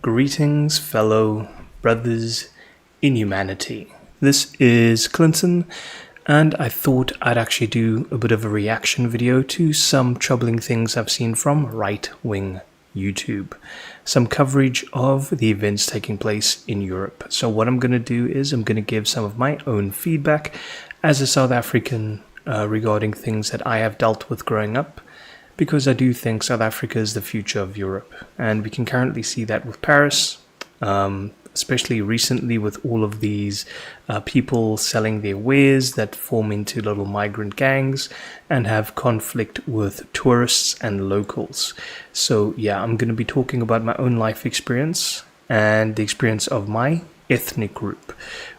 Greetings, fellow brothers in humanity. This is Clinton, and I thought I'd actually do a bit of a reaction video to some troubling things I've seen from right-wing YouTube. Some coverage of the events taking place in Europe. So what I'm going to do is I'm going to give some of my own feedback as a South African regarding things that I have dealt with growing up, because I do think South Africa is the future of Europe. And we can currently see that with Paris, especially recently with all of these people selling their wares that form into little migrant gangs and have conflict with tourists and locals. So yeah, I'm going to be talking about my own life experience and the experience of my ethnic group,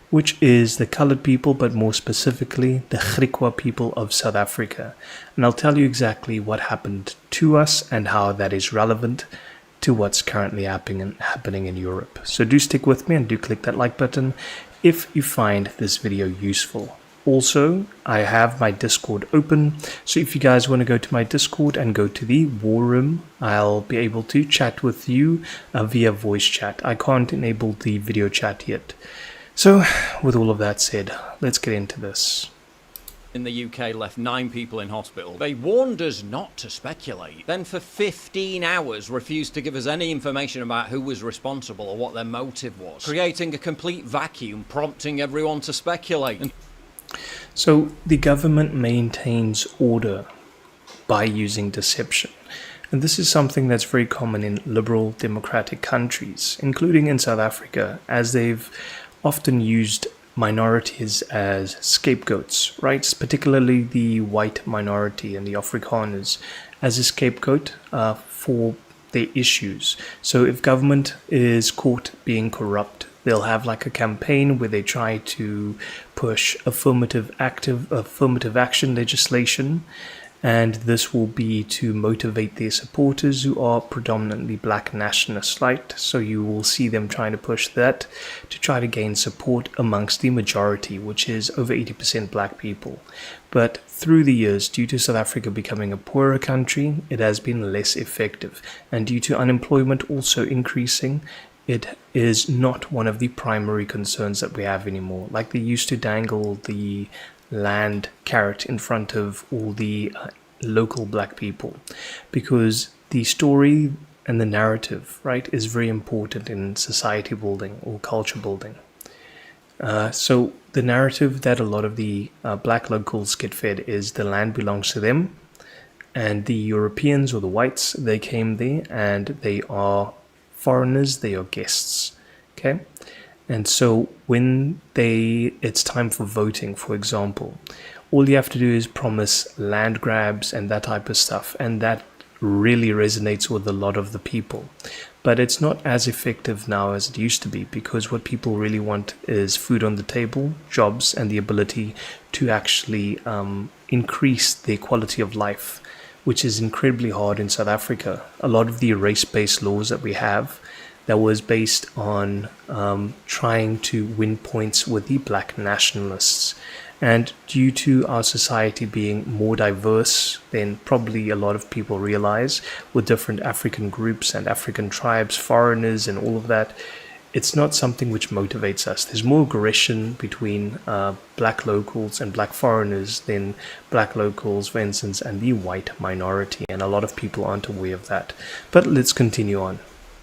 which is the colored people, but more specifically the Griqua people of South Africa. And I'll tell you exactly what happened to us and how that is relevant to what's currently happening in Europe. So do stick with me and do click that like button if you find this video useful. Also, I have my Discord open, so if you guys want to go to my Discord and go to the War Room, I'll be able to chat with you via voice chat. I can't enable the video chat yet. So, with all of that said, let's get into this. In the UK left 9 people in hospital. They warned us not to speculate. Then for 15 hours refused to give us any information about who was responsible or what their motive was, creating a complete vacuum, prompting everyone to speculate. So, the government maintains order by using deception. And this is something that's very common in liberal democratic countries, including in South Africa, as they've often used minorities as scapegoats, right? Particularly the white minority and the Afrikaners as a scapegoat for their issues. So if government is caught being corrupt, they'll have like a campaign where they try to push affirmative action legislation, and this will be to motivate their supporters who are predominantly black nationalists, right? So you will see them trying to push that to try to gain support amongst the majority, which is over 80% black people. But through the years, due to South Africa becoming a poorer country, it has been less effective. And due to unemployment also increasing, it is not one of the primary concerns that we have anymore. Like they used to dangle the land carrot in front of all the local black people, because the story and the narrative, right, is very important in society building or culture building. So the narrative that a lot of the black locals get fed is the land belongs to them, and the Europeans or the whites, they came there and they are foreigners, they are guests. Okay. And so when it's time for voting, for example, all you have to do is promise land grabs and that type of stuff. And that really resonates with a lot of the people. But it's not as effective now as it used to be, because what people really want is food on the table, jobs, and the ability to actually increase their quality of life, which is incredibly hard in South Africa. A lot of the race-based laws that we have, that was based on trying to win points with the black nationalists. And due to our society being more diverse than probably a lot of people realize, with different African groups and African tribes, foreigners and all of that, it's not something which motivates us. There's more aggression between black locals and black foreigners than black locals, for instance, and the white minority. And a lot of people aren't aware of that. But let's continue on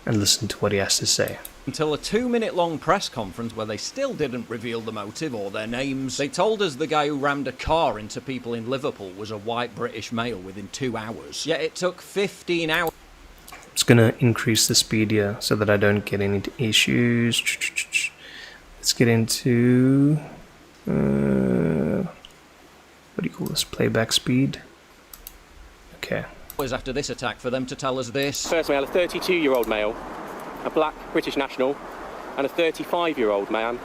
and listen to what he has to say. Until a 2-minute-long press conference where they still didn't reveal the motive or their names. They told us the guy who rammed a car into people in Liverpool was a white British male within 2 hours. Yet it took 15 hours. It's going to increase the speed here so that I don't get any issues. Let's get into, what do you call this, playback speed? Okay. Was after this attack for them to tell us this. First male, a 32-year-old male, a black British national, and a 35-year-old man,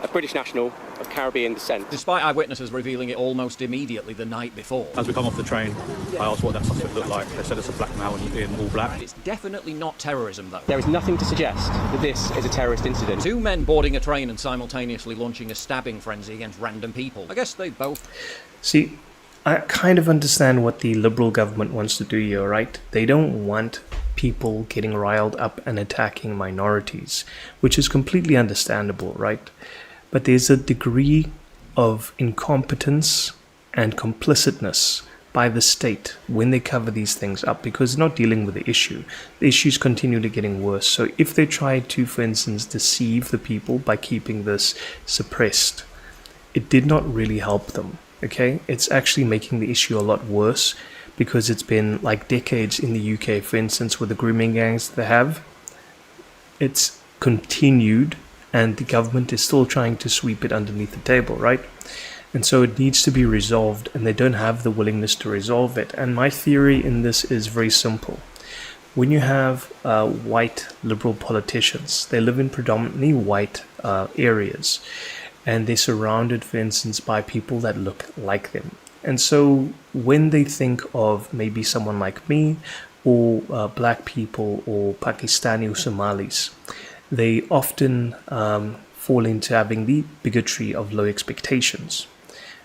a British national of Caribbean descent. Despite eyewitnesses revealing it almost immediately the night before. As we come off the train, I asked what that suspect looked like. They said it's a black male in all black. It's definitely not terrorism, though. There is nothing to suggest that this is a terrorist incident. 2 men boarding a train and simultaneously launching a stabbing frenzy against random people. I guess they both... See, I kind of understand what the Liberal government wants to do here, right? They don't want people getting riled up and attacking minorities, which is completely understandable, right? But there's a degree of incompetence and complicitness by the state when they cover these things up, because they're not dealing with the issue. The issues continually getting worse. So if they try to, for instance, deceive the people by keeping this suppressed, it did not really help them. Okay, it's actually making the issue a lot worse, because it's been like decades in the UK, for instance, with the grooming gangs they have. It's continued, and the government is still trying to sweep it underneath the table, right? And so it needs to be resolved, and they don't have the willingness to resolve it. And my theory in this is very simple. When you have white liberal politicians, they live in predominantly white areas, and they're surrounded, for instance, by people that look like them. And so when they think of maybe someone like me, or black people, or Pakistani or Somalis, they often fall into having the bigotry of low expectations,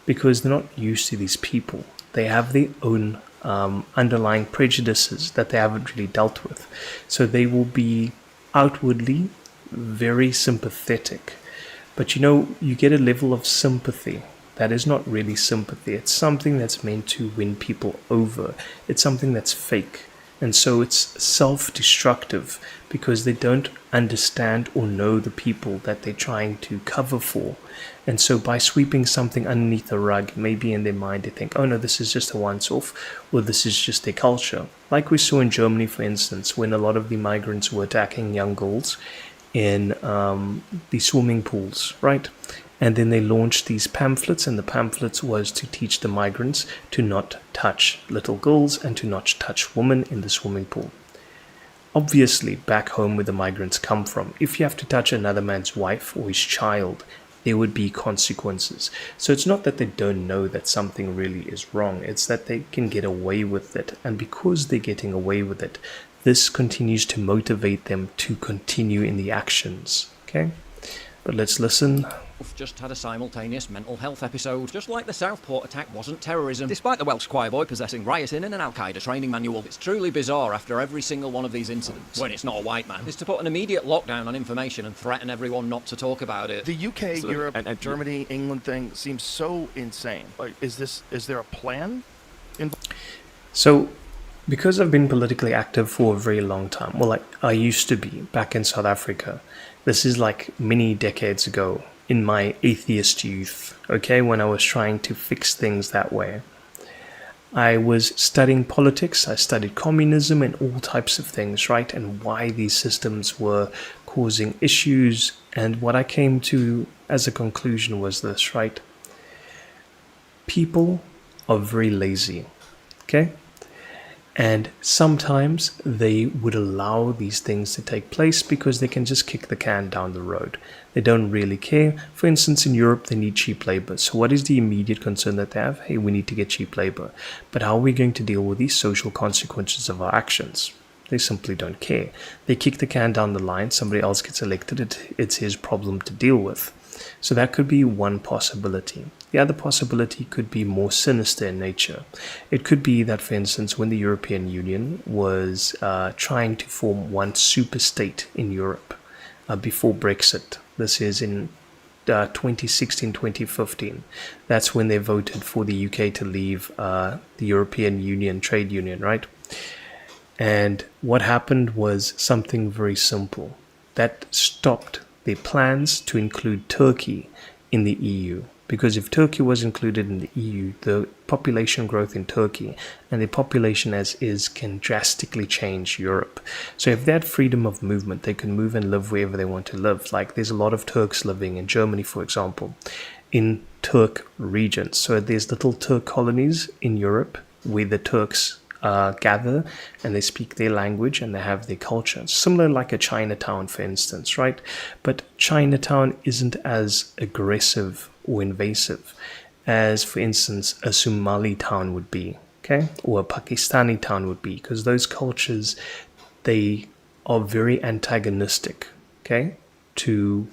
because they're not used to these people. They have their own underlying prejudices that they haven't really dealt with. So they will be outwardly very sympathetic. But you get a level of sympathy that is not really sympathy. It's something that's meant to win people over. It's something that's fake. And so it's self-destructive, because they don't understand or know the people that they're trying to cover for. And so by sweeping something underneath the rug, maybe in their mind they think, oh no, this is just a once-off, or this is just their culture. Like we saw in Germany, for instance, when a lot of the migrants were attacking young girls in the swimming pools, right? And then they launched these pamphlets, and the pamphlets was to teach the migrants to not touch little girls and to not touch women in the swimming pool. Obviously, back home where the migrants come from, if you have to touch another man's wife or his child, there would be consequences. So it's not that they don't know that something really is wrong, it's that they can get away with it. And because they're getting away with it, this continues to motivate them to continue in the actions. Okay? But let's listen. We've just had a simultaneous mental health episode. Just like the Southport attack wasn't terrorism, despite the Welsh choir boy possessing rioting in an Al-Qaeda training manual. It's truly bizarre after every single one of these incidents, when it's not a white man, is to put an immediate lockdown on information and threaten everyone not to talk about it. The UK, Europe, and Germany, England thing seems so insane. Like, is there a plan? So, because I've been politically active for a very long time, well, like I used to be back in South Africa. This is like many decades ago in my atheist youth, okay, when I was trying to fix things that way. I was studying politics, I studied communism and all types of things, right, and why these systems were causing issues. And what I came to as a conclusion was this, right? People are very lazy, okay? And sometimes they would allow these things to take place because they can just kick the can down the road. They don't really care. For instance, in Europe, they need cheap labor. So what is the immediate concern that they have? Hey, we need to get cheap labor. But how are we going to deal with these social consequences of our actions? They simply don't care. They kick the can down the line. Somebody else gets elected. It's his problem to deal with. So that could be one possibility. The other possibility could be more sinister in nature. It could be that, for instance, when the European Union was trying to form one super state in Europe before Brexit, this is in 2016, 2015, that's when they voted for the UK to leave the European Union, trade union, right? And what happened was something very simple. That stopped their plans to include Turkey in the EU. Because if Turkey was included in the EU, the population growth in Turkey and the population as is can drastically change Europe. So if they had freedom of movement, they can move and live wherever they want to live. Like there's a lot of Turks living in Germany, for example, in Turk regions. So there's little Turk colonies in Europe where the Turks gather and they speak their language and they have their culture. Similar like a Chinatown, for instance, right? But Chinatown isn't as aggressive or invasive as, for instance, a Somali town would be, okay? Or a Pakistani town would be, because those cultures, they are very antagonistic, okay, to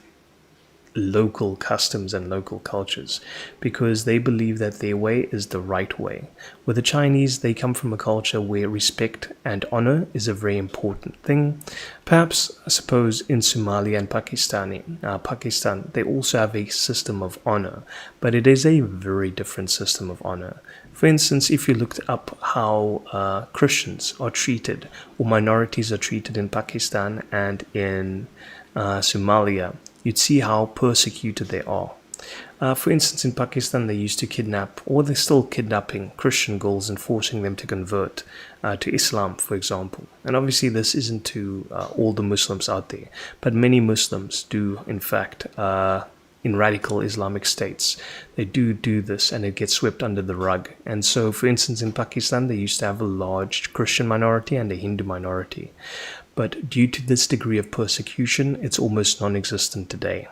local customs and local cultures because they believe that their way is the right way. With the Chinese, they come from a culture where respect and honor is a very important thing. Perhaps, I suppose, in Somalia and Pakistan, they also have a system of honor, but it is a very different system of honor. For instance, if you looked up how Christians are treated or minorities are treated in Pakistan and in Somalia, you'd see how persecuted they are. For instance, in Pakistan, they used to kidnap, or they're still kidnapping, Christian girls and forcing them to convert to Islam, for example. And obviously, this isn't to all the Muslims out there, but many Muslims do, in fact, in radical Islamic states. They do this and it gets swept under the rug. And so, for instance, in Pakistan, they used to have a large Christian minority and a Hindu minority. But due to this degree of persecution, it's almost non-existent today.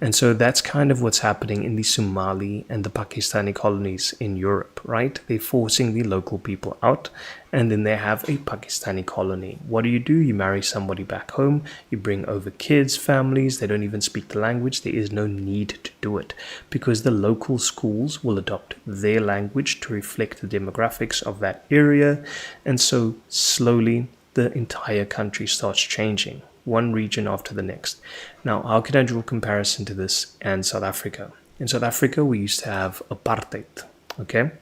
And so that's kind of what's happening in the Somali and the Pakistani colonies in Europe, right? They're forcing the local people out, and then they have a Pakistani colony. What do? You marry somebody back home, you bring over kids, families, they don't even speak the language. There is no need to do it because the local schools will adopt their language to reflect the demographics of that area. And so slowly the entire country starts changing, one region after the next. Now, how can I draw a comparison to this and South Africa? In South Africa, we used to have apartheid, okay?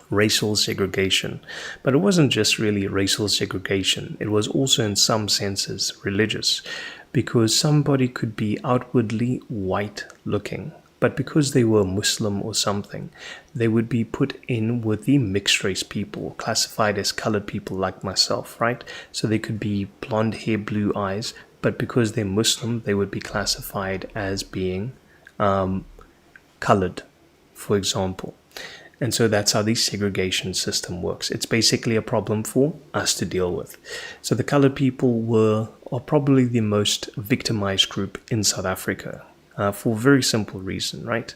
Racial segregation. But it wasn't just really racial segregation. It was also in some senses religious, because somebody could be outwardly white looking, but because they were Muslim or something, they would be put in with the mixed race people, classified as colored people like myself, right? So they could be blonde hair, blue eyes, but because they're Muslim, they would be classified as being colored, for example. And so that's how the segregation system works. It's basically a problem for us to deal with. So the colored people are probably the most victimized group in South Africa. For a very simple reason, right?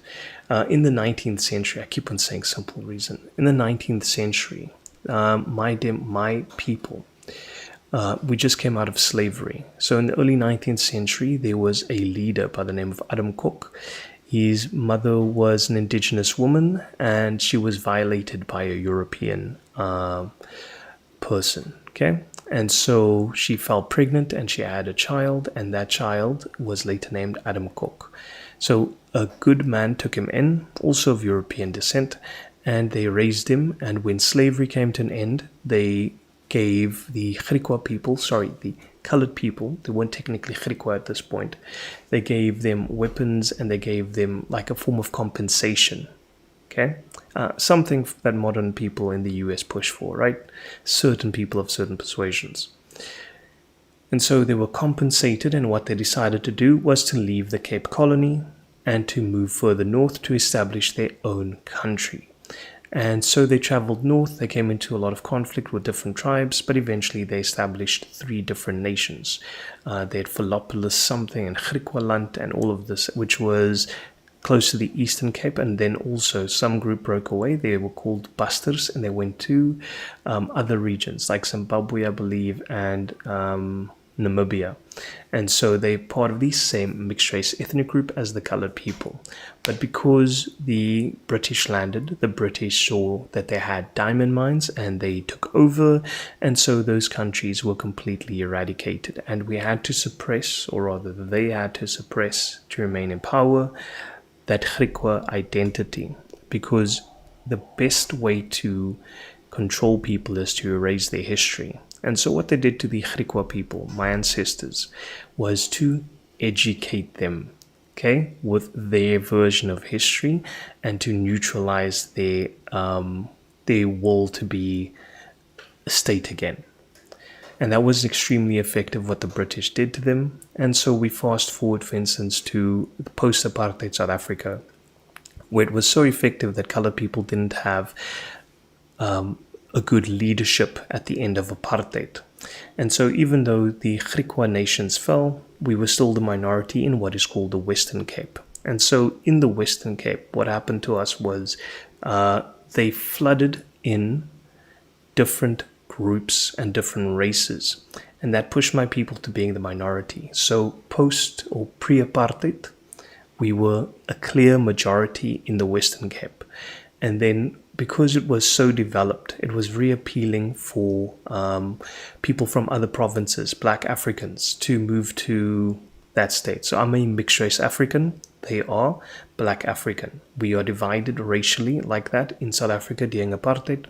In the 19th century, I keep on saying simple reason. In the 19th century, my people, we just came out of slavery. So in the early 19th century, there was a leader by the name of Adam Cook. His mother was an indigenous woman, and she was violated by a European person, okay? And so she fell pregnant and she had a child, and that child was later named Adam Cook. So a good man took him in, also of European descent, and they raised him. And when slavery came to an end, they gave the the colored people, they weren't technically Griqua at this point, they gave them weapons and they gave them like a form of compensation. Okay, something that modern people in the US push for, right? Certain people of certain persuasions. And so they were compensated, and what they decided to do was to leave the Cape Colony and to move further north to establish their own country. And so they traveled north, they came into a lot of conflict with different tribes, but eventually they established 3 different nations. They had Philopolis something and Griqualand and all of this, which was close to the Eastern Cape. And then also some group broke away. They were called Busters, and they went to other regions like Zimbabwe, I believe, and Namibia. And so they're part of the same mixed race ethnic group as the colored people. But because the British landed, the British saw that they had diamond mines and they took over, and so those countries were completely eradicated. And we had to suppress, or rather they had to suppress to remain in power, that Griqua identity, because the best way to control people is to erase their history. And so what they did to the Griqua people, my ancestors, was to educate them, okay, with their version of history, and to neutralize their will to be a state again. And that was extremely effective what the British did to them. And so we fast forward, for instance, to post-Apartheid South Africa, where it was so effective that colored people didn't have a good leadership at the end of apartheid. And so even though the Griqua nations fell, we were still the minority in what is called the Western Cape. And so in the Western Cape, what happened to us was they flooded in different groups and different races, and that pushed my people to being the minority. So post or pre-apartheid, we were a clear majority in the Western Cape. And then because it was so developed, it was very appealing for people from other provinces, Black Africans, to move to that state. So I'm a mixed race African. They are Black African. We are divided racially like that in South Africa during apartheid.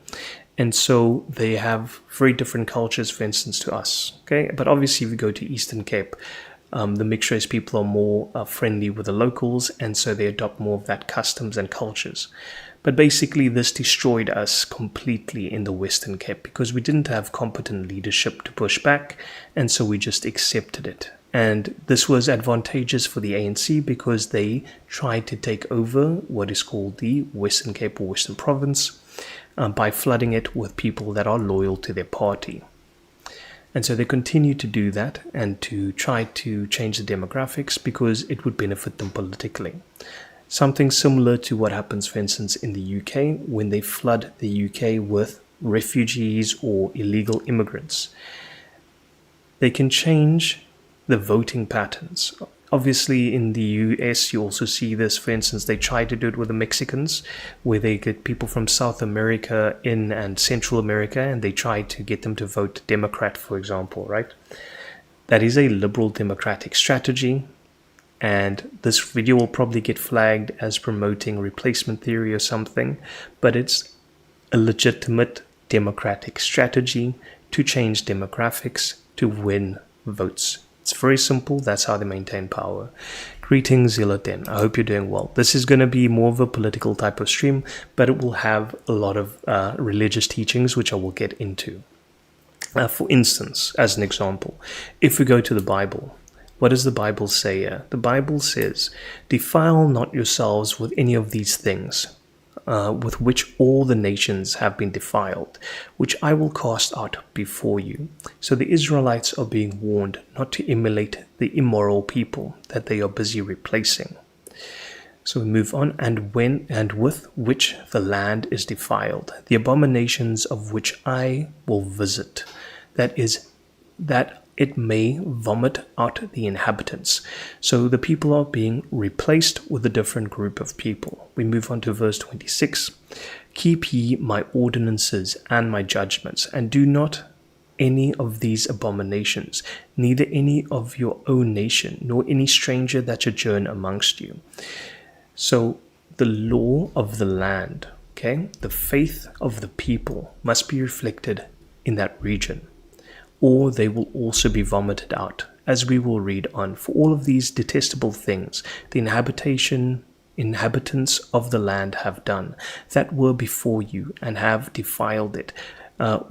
And so they have very different cultures, for instance, to us. Okay, but obviously if you go to Eastern Cape, the mixed race people are more friendly with the locals, and so they adopt more of that customs and cultures. But basically this destroyed us completely in the Western Cape because we didn't have competent leadership to push back, and so we just accepted it. And this was advantageous for the ANC because they tried to take over what is called the Western Cape or Western Province by flooding it with people that are loyal to their party. And so they continue to do that and to try to change the demographics because it would benefit them politically. Something similar to what happens, for instance, in the UK when they flood the UK with refugees or illegal immigrants. They can change the voting patterns. Obviously, in the US, you also see this. For instance, they try to do it with the Mexicans, where they get people from South America in and Central America, and they try to get them to vote Democrat, for example, right? That is a liberal democratic strategy. And this video will probably get flagged as promoting replacement theory or something, but it's a legitimate democratic strategy to change demographics to win votes. It's very simple. That's how they maintain power. Greetings, Zilaten. I hope you're doing well. This is going to be more of a political type of stream, but it will have a lot of religious teachings, which I will get into. For instance, as an example, if we go to the Bible, what does the Bible say here? The Bible says, "Defile not yourselves with any of these things, with which all the nations have been defiled, which I will cast out before you." So the Israelites are being warned not to emulate the immoral people that they are busy replacing. So we move on. "And when and with which the land is defiled, the abominations of which I will visit, that is, that it may vomit out the inhabitants." So the people are being replaced with a different group of people. We move on to verse 26. "Keep ye my ordinances and my judgments, and do not any of these abominations, neither any of your own nation, nor any stranger that sojourn amongst you." So the law of the land, okay, the faith of the people must be reflected in that region, or they will also be vomited out, as we will read on. "For all of these detestable things the inhabitants of the land have done, that were before you, and have defiled it.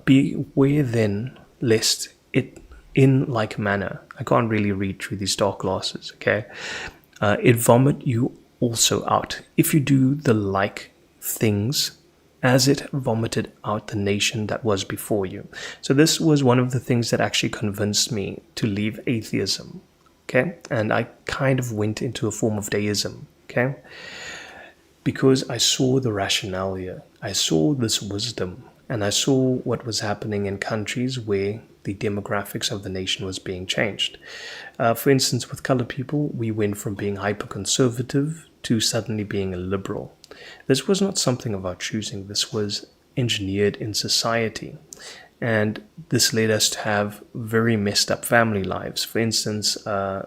Beware then, lest it in like manner," I can't really read through these dark glasses, okay, "it vomit you also out, if you do the like things as it vomited out the nation that was before you." So this was one of the things that actually convinced me to leave atheism, okay? And I kind of went into a form of deism, okay? Because I saw the rationale here. I saw this wisdom, and I saw what was happening in countries where the demographics of the nation was being changed. For instance, with colored people, we went from being hyper-conservative to suddenly being a liberal. This was not something of our choosing. This was engineered in society. And this led us to have very messed up family lives. For instance,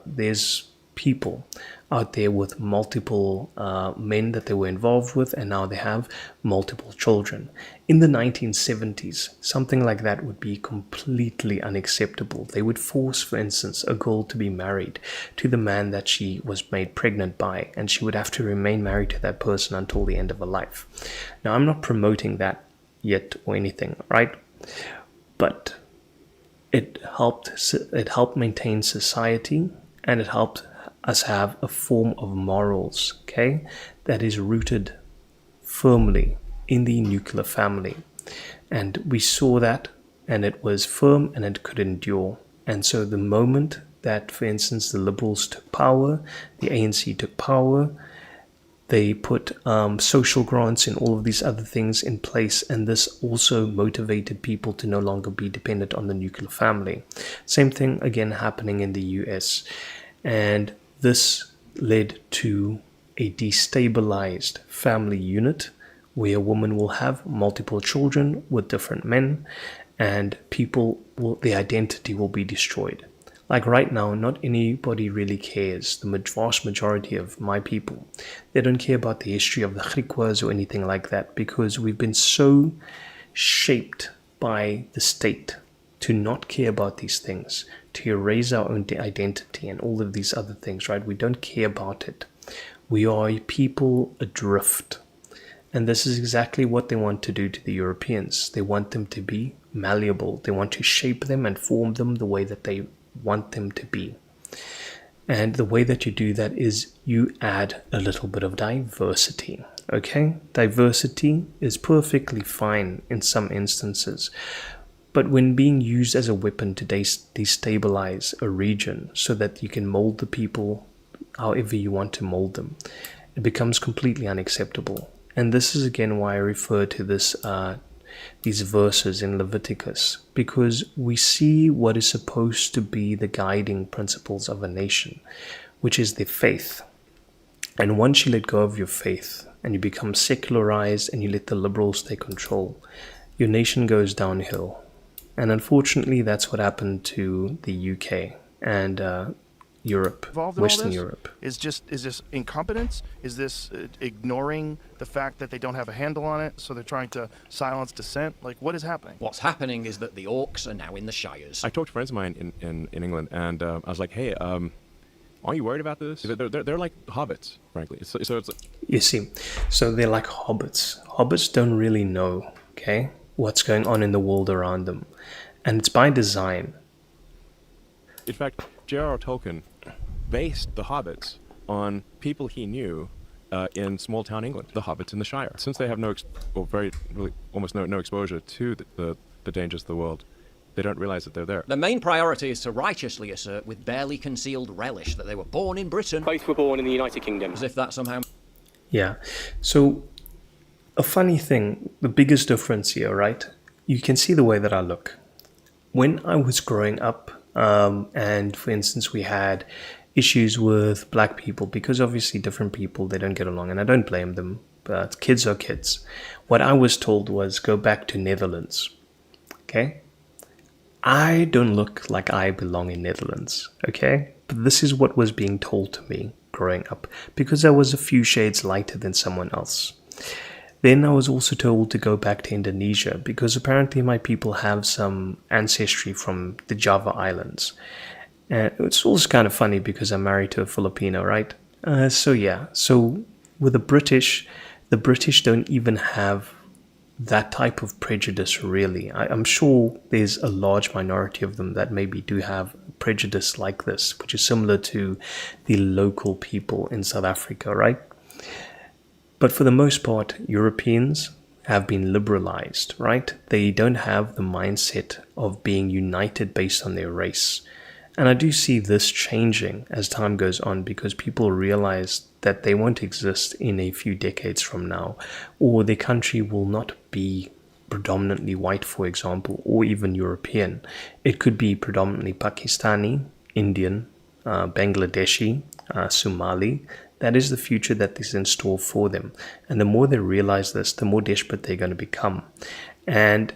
there's people out there with multiple men that they were involved with, and now they have multiple children. In the 1970s, something like that would be completely unacceptable. They would force, for instance, a girl to be married to the man that she was made pregnant by, and she would have to remain married to that person until the end of her life. Now, I'm not promoting that yet or anything, right? But it helped maintain society, and it helped us have a form of morals, okay, that is rooted firmly in the nuclear family. And we saw that, and it was firm, and it could endure. And so the moment that, for instance, the Liberals took power, the ANC took power, they put social grants and all of these other things in place, and this also motivated people to no longer be dependent on the nuclear family. Same thing again happening in the US. And this led to a destabilized family unit where a woman will have multiple children with different men, and their identity will be destroyed. Like right now, not anybody really cares. The vast majority of my people, they don't care about the history of the Griquas or anything like that, because we've been so shaped by the state to not care about these things, to erase our own identity and all of these other things, right? We don't care about it. We are a people adrift. And this is exactly what they want to do to the Europeans. They want them to be malleable. They want to shape them and form them the way that they want them to be. And the way that you do that is you add a little bit of diversity. Okay? Diversity is perfectly fine in some instances. But when being used as a weapon to destabilize a region so that you can mold the people however you want to mold them, it becomes completely unacceptable. And this is again why I refer to these verses in Leviticus, because we see what is supposed to be the guiding principles of a nation, which is their faith. And once you let go of your faith and you become secularized and you let the liberals take control, your nation goes downhill. And unfortunately, that's what happened to the UK and Europe, Western Europe. Is this incompetence? Is this ignoring the fact that they don't have a handle on it, so they're trying to silence dissent? Like, what is happening? What's happening is that the orcs are now in the shires. I talked to friends of mine in England, and I was like, hey, aren't you worried about this? They're like hobbits, frankly. So it's You see, so they're like hobbits. Hobbits don't really know, okay, what's going on in the world around them. And it's by design. In fact, J.R.R. Tolkien based the hobbits on people he knew in small town England, the hobbits in the Shire. Since they have almost no exposure to the dangers of the world, they don't realize that they're there. The main priority is to righteously assert with barely concealed relish that they were born in Britain. Both were born in the United Kingdom. As if that somehow... Yeah. So, a funny thing, the biggest difference here, right? You can see the way that I look. When I was growing up, and for instance, we had issues with black people, because obviously different people, they don't get along, and I don't blame them, but kids are kids. What I was told was go back to Netherlands. Okay? I don't look like I belong in Netherlands. Okay? But this is what was being told to me growing up, because I was a few shades lighter than someone else. Then I was also told to go back to Indonesia, because apparently my people have some ancestry from the Java Islands. It's also kind of funny because I'm married to a Filipino, right? So with the British don't even have that type of prejudice, really. I'm sure there's a large minority of them that maybe do have prejudice like this, which is similar to the local people in South Africa, right? But for the most part, Europeans have been liberalized, right? They don't have the mindset of being united based on their race. And I do see this changing as time goes on, because people realize that they won't exist in a few decades from now, or their country will not be predominantly white, for example, or even European. It could be predominantly Pakistani, Indian, Bangladeshi, Somali. That is the future that is in store for them. And the more they realize this, the more desperate they're going to become. And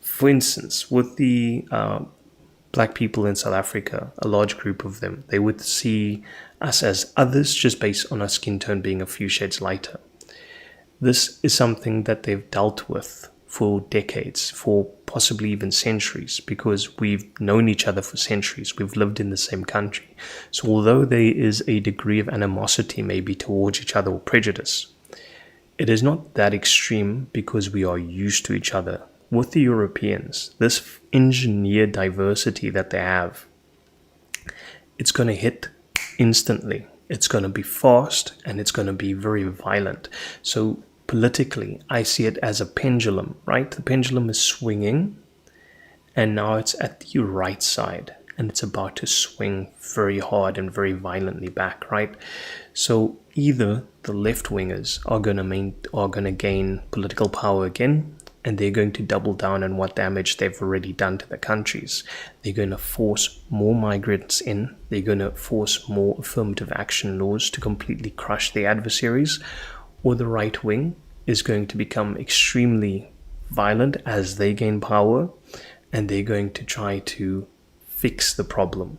for instance, with the black people in South Africa, a large group of them, they would see us as others just based on our skin tone being a few shades lighter. This is something that they've dealt with for decades, for possibly even centuries, because we've known each other for centuries. We've lived in the same country. So although there is a degree of animosity maybe towards each other or prejudice, it is not that extreme because we are used to each other. With the Europeans, this engineered diversity that they have, it's going to hit instantly. It's going to be fast and it's going to be very violent. So politically, I see it as a pendulum, right? The pendulum is swinging and now it's at the right side and it's about to swing very hard and very violently back, right? So either the left wingers are going to gain political power again, and they're going to double down on what damage they've already done to the countries. They're going to force more migrants in. They're going to force more affirmative action laws to completely crush the adversaries. Or the right wing is going to become extremely violent as they gain power, and they're going to try to fix the problem,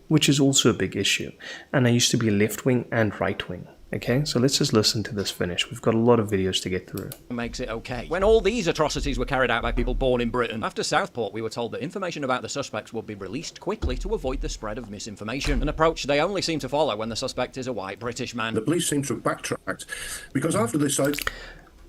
which is also a big issue. And I used to be left wing and right wing. Okay, so let's just listen to this finish. We've got a lot of videos to get through. Makes it okay. When all these atrocities were carried out by people born in Britain, after Southport we were told that information about the suspects would be released quickly to avoid the spread of misinformation, an approach they only seem to follow when the suspect is a white British man. The police seem to have backtracked because after this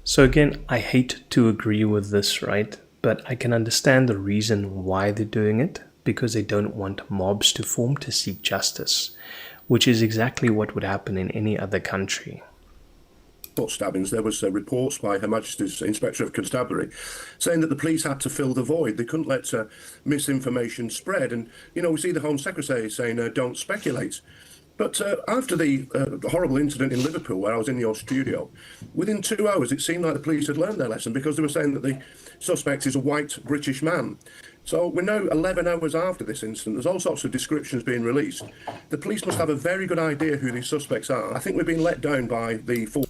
So again, I hate to agree with this, right? But I can understand the reason why they're doing it, because they don't want mobs to form to seek justice, which is exactly what would happen in any other country. stabbings, there was reports by Her Majesty's Inspector of Constabulary saying that the police had to fill the void. They couldn't let misinformation spread. And, you know, we see the Home Secretary saying, don't speculate. But after the horrible incident in Liverpool, where I was in your studio, within 2 hours, it seemed like the police had learned their lesson, because they were saying that the suspect is a white British man. So we're now 11 hours after this incident. There's all sorts of descriptions being released. The police must have a very good idea who these suspects are. I think we've been let down by the full.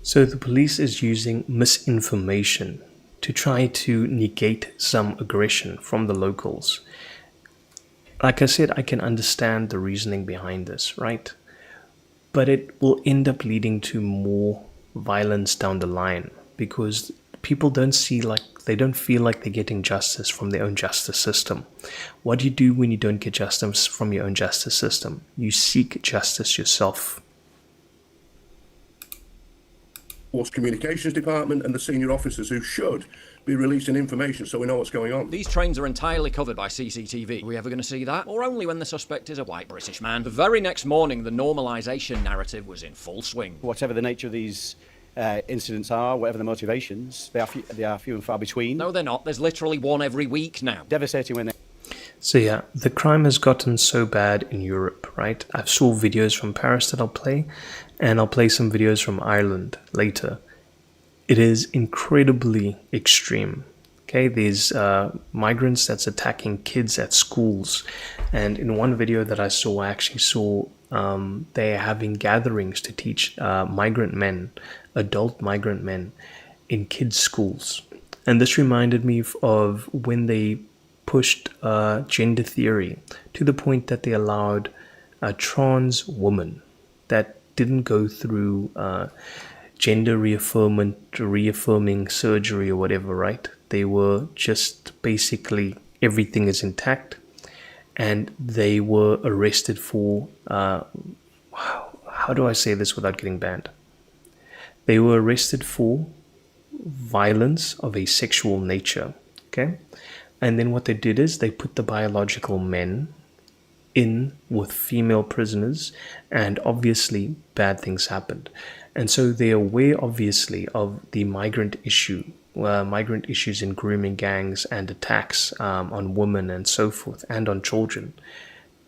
So the police is using misinformation to try to negate some aggression from the locals. Like I said, I can understand the reasoning behind this, right? But it will end up leading to more violence down the line, because people don't feel like they're getting justice from their own justice system. What do you do when you don't get justice from your own justice system? You seek justice yourself. Force Communications Department and the senior officers who should be releasing information so we know what's going on. These trains are entirely covered by CCTV. Are we ever going to see that? Or only when the suspect is a white British man? The very next morning, the normalisation narrative was in full swing. Whatever the nature of these incidents are, whatever the motivations, they are few and far between. No, they're not. There's literally one every week now. Devastating when they... So yeah, the crime has gotten so bad in Europe, right? I've saw videos from Paris that I'll play, and I'll play some videos from Ireland later. It is incredibly extreme. Okay, there's migrants that's attacking kids at schools, and in one video that I saw, I actually saw they're having gatherings to teach migrant men, adult migrant men, in kids' schools. And this reminded me of when they pushed gender theory to the point that they allowed a trans woman that didn't go through gender reaffirming surgery or whatever, right? They were just basically everything is intact, and they were arrested for how do I say this without getting banned? They were arrested for violence of a sexual nature, okay? And then what they did is they put the biological men in with female prisoners, and obviously bad things happened. And so they're aware, obviously, of the migrant issues in grooming gangs and attacks on women and so forth, and on children.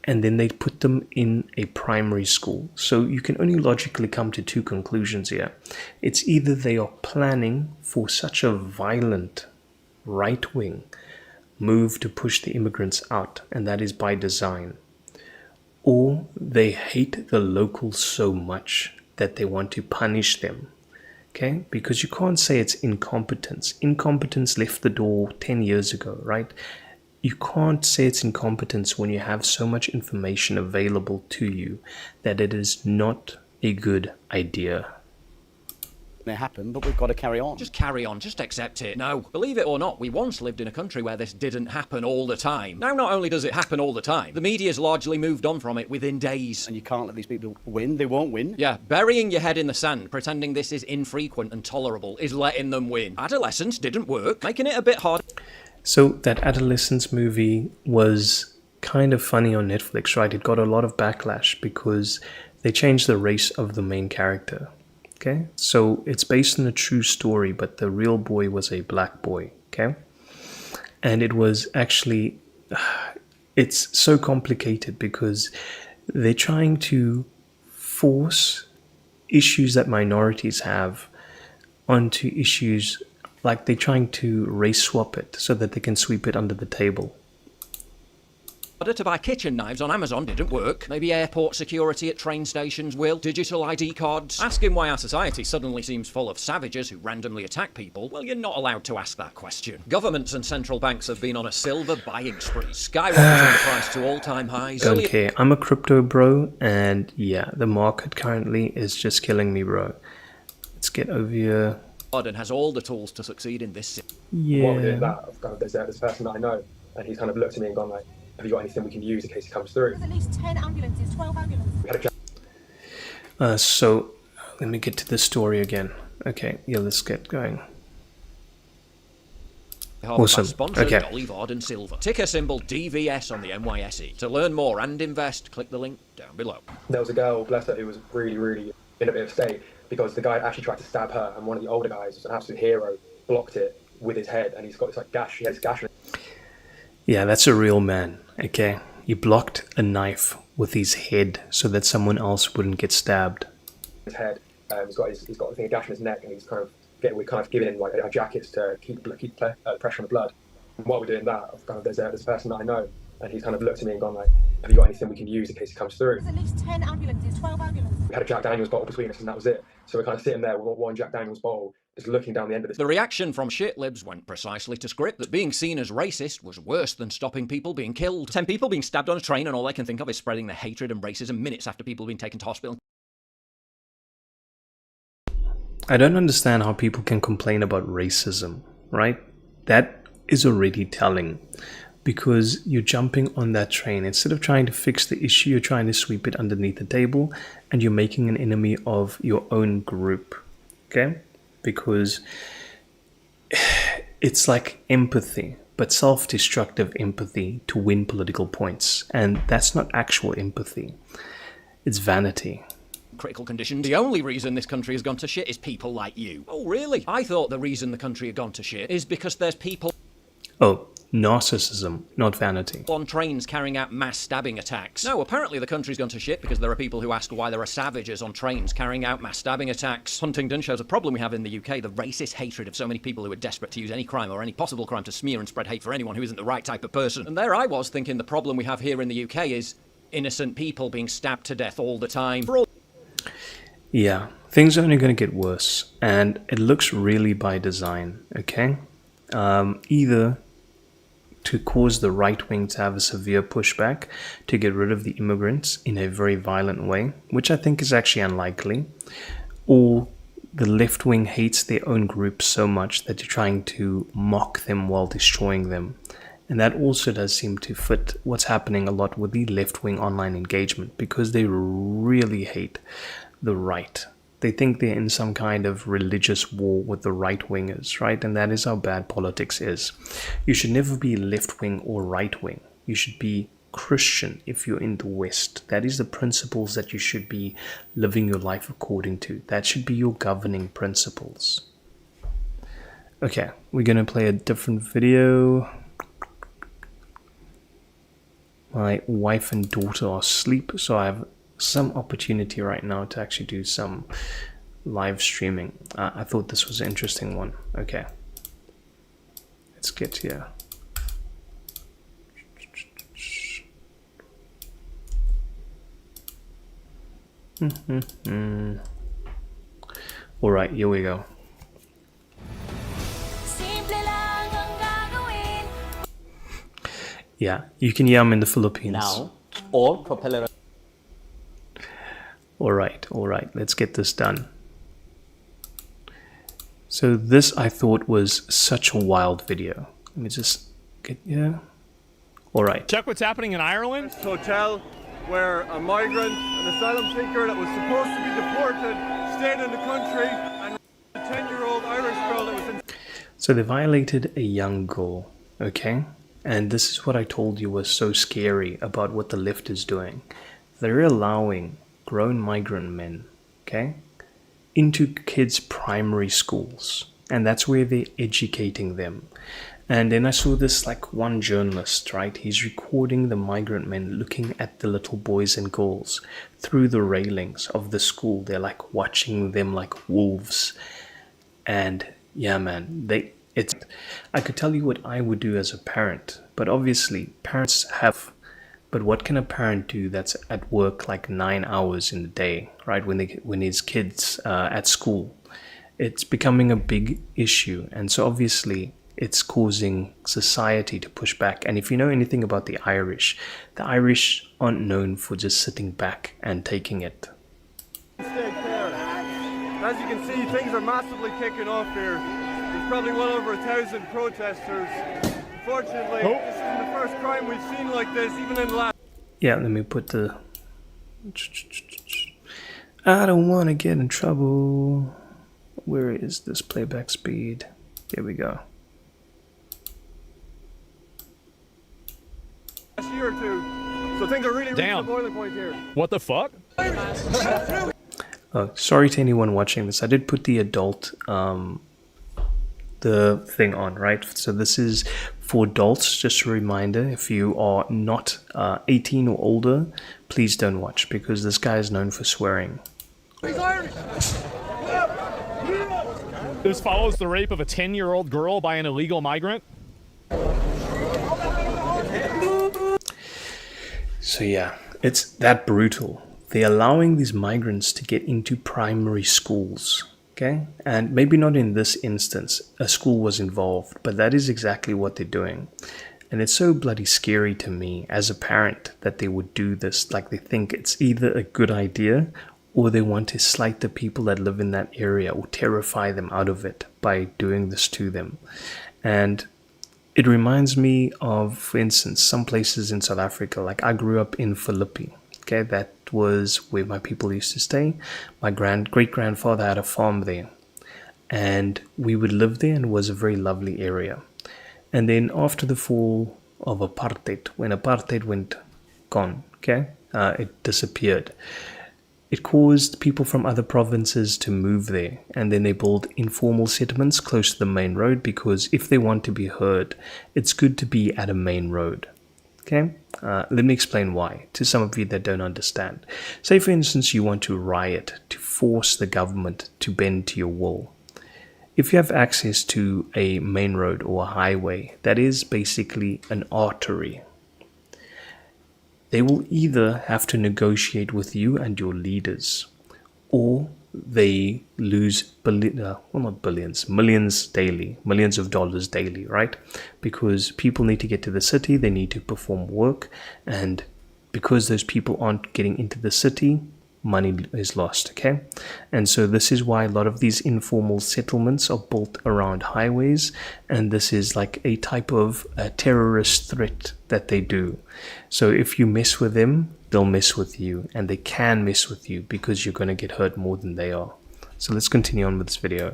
And then they put them in a primary school. So you can only logically come to two conclusions here. It's either they are planning for such a violent right-wing move to push the immigrants out, and that is by design, or they hate the locals so much that they want to punish them. Okay, because you can't say it's incompetence. Incompetence left the door 10 years ago, right? You can't say it's incompetence when you have so much information available to you that it is not a good idea. They happen, but we've got to carry on. Just carry on, just accept it. No, believe it or not, we once lived in a country where this didn't happen all the time. Now, not only does it happen all the time, the media's largely moved on from it within days. And you can't let these people win. They won't win. Yeah, burying your head in the sand, pretending this is infrequent and tolerable, is letting them win. Adolescence didn't work, making it a bit hard. So that Adolescence movie was kind of funny on Netflix, right? It got a lot of backlash because they changed the race of the main character. Okay, so it's based on a true story, but the real boy was a black boy, okay? And it was actually, it's so complicated because they're trying to force issues that minorities have onto issues like they're trying to race swap it so that they can sweep it under the table. Order to buy kitchen knives on Amazon didn't work. Maybe airport security at train stations will. Digital ID cards. Asking why our society suddenly seems full of savages who randomly attack people, well, you're not allowed to ask that question. Governments and central banks have been on a silver buying spree, skyrocketing the price to all-time highs. Don't care. I'm a crypto bro, and yeah, the market currently is just killing me, bro. Let's get over here. Biden has all the tools to succeed in this. Yeah. While we're doing that, I've kind of, there's this person that I know, and he's kind of looked at me and gone like, have you got anything we can use in case he comes through? There's at least 10 ambulances, 12 ambulances. We had a So, let me get to the story again. Okay, yeah, let's get going. Awesome. Sponsored Okay. Dolly Varden Silver. Ticker symbol DVS on the NYSE. To learn more and invest, click the link down below. There was a girl, bless her, who was really, really in a bit of state because the guy actually tried to stab her, and one of the older guys, was an absolute hero, blocked it with his head, and he's got this like gash. He has gash. Yeah, that's a real man, okay? He blocked a knife with his head so that someone else wouldn't get stabbed. His head. He's got I think, a gash in his neck, and he's we're kind of giving him like a jacket to keep pressure on the blood. And while we're doing that, I've kind of, there's a person that I know, and he's kind of looked at me and gone like, have you got anything we can use in case he comes through? There's at least 10 ambulances, 12 ambulances. We had a Jack Daniels bottle between us, and that was it. So we're kind of sitting there with one Jack Daniels bottle, just looking down the end of this. The reaction from shitlibs went precisely to script that being seen as racist was worse than stopping people being killed. 10 people being stabbed on a train, and all they can think of is spreading their hatred and racism minutes after people have been taken to hospital. I don't understand how people can complain about racism, right? That is already telling, because you're jumping on that train. Instead of trying to fix the issue, you're trying to sweep it underneath the table, and you're making an enemy of your own group, okay? Because it's like empathy, but self-destructive empathy to win political points, and that's not actual empathy. It's vanity. Critical conditions. The only reason this country has gone to shit is people like you. Oh, really? I thought the reason the country had gone to shit is because there's people Oh, narcissism, not vanity. on trains carrying out mass stabbing attacks. No, apparently the country's gone to shit because there are people who ask why there are savages on trains carrying out mass stabbing attacks. Huntingdon shows a problem we have in the UK, the racist hatred of so many people who are desperate to use any crime or any possible crime to smear and spread hate for anyone who isn't the right type of person. And there I was thinking the problem we have here in the UK is innocent people being stabbed to death all the time. For all Yeah, things are only going to get worse, and it looks really by design, okay? Either to cause the right wing to have a severe pushback to get rid of the immigrants in a very violent way, which I think is actually unlikely, or the left wing hates their own group so much that you're trying to mock them while destroying them. And that also does seem to fit what's happening a lot with the left wing online engagement, because they really hate the right. They think they're in some kind of religious war with the right wingers, right? And that is how bad politics is. You should never be left wing or right wing. You should be Christian if you're in the West. That is the principles that you should be living your life according to. That should be your governing principles. Okay, we're gonna play a different video. My wife and daughter are asleep, so I have some opportunity right now to actually do some live streaming. I thought this was an interesting one. Okay, let's get here. All right, here we go. Yeah, you can hear I'm in the Philippines. Now, all propeller. All right, let's get this done. So this I thought was such a wild video. Let me just get, yeah. All right. Check what's happening in Ireland. Hotel where a migrant, an asylum seeker that was supposed to be deported, stayed in the country, and a 10-year-old Irish girl that was in... So they violated a young girl, okay? And this is what I told you was so scary about what the left is doing. They're allowing grown migrant men, okay, into kids' primary schools, and that's where they're educating them. And then I saw this like one journalist, right, he's recording the migrant men looking at the little boys and girls through the railings of the school. They're like watching them like wolves. And yeah, man, I could tell you what I would do as a parent, but obviously parents have. But what can a parent do that's at work like 9 hours in the day, right? When his kids at school, it's becoming a big issue, and so obviously it's causing society to push back. And if you know anything about the Irish aren't known for just sitting back and taking it. As you can see, things are massively kicking off here. There's probably well over 1,000 protesters. Unfortunately, this isn't the first crime we've seen like this, even in the last... Yeah, let me put the... I don't want to get in trouble. Where is this playback speed? There we go. Last year or two. So things are really reaching the boiling point here. What the fuck? Sorry to anyone watching this. I did put the adult the thing on, right? So this is for adults. Just a reminder, if you are not 18 or older, please don't watch, because this guy is known for swearing. This follows the rape of a 10-year-old girl by an illegal migrant. So yeah, it's that brutal. They're allowing these migrants to get into primary schools, okay? And maybe not in this instance, a school was involved, but that is exactly what they're doing. And it's so bloody scary to me as a parent that they would do this. Like, they think it's either a good idea or they want to slight the people that live in that area or terrify them out of it by doing this to them. And it reminds me of, for instance, some places in South Africa. Like, I grew up in Philippi. Okay, that was where my people used to stay. My great-grandfather had a farm there, and we would live there, and it was a very lovely area. And then after the fall of apartheid, when apartheid went gone, okay, it disappeared. It caused people from other provinces to move there, and then they built informal settlements close to the main road, because if they want to be heard, it's good to be at a main road. Okay, let me explain why to some of you that don't understand. Say, for instance, you want to riot to force the government to bend to your will. If you have access to a main road or a highway, that is basically an artery. They will either have to negotiate with you and your leaders, or they lose millions daily, millions of dollars daily, right? Because people need to get to the city, they need to perform work, and because those people aren't getting into the city, money is lost, okay? And so this is why a lot of these informal settlements are built around highways, and this is like a type of a terrorist threat that they do. So if you mess with them, they'll mess with you, and they can mess with you because you're going to get hurt more than they are. So let's continue on with this video.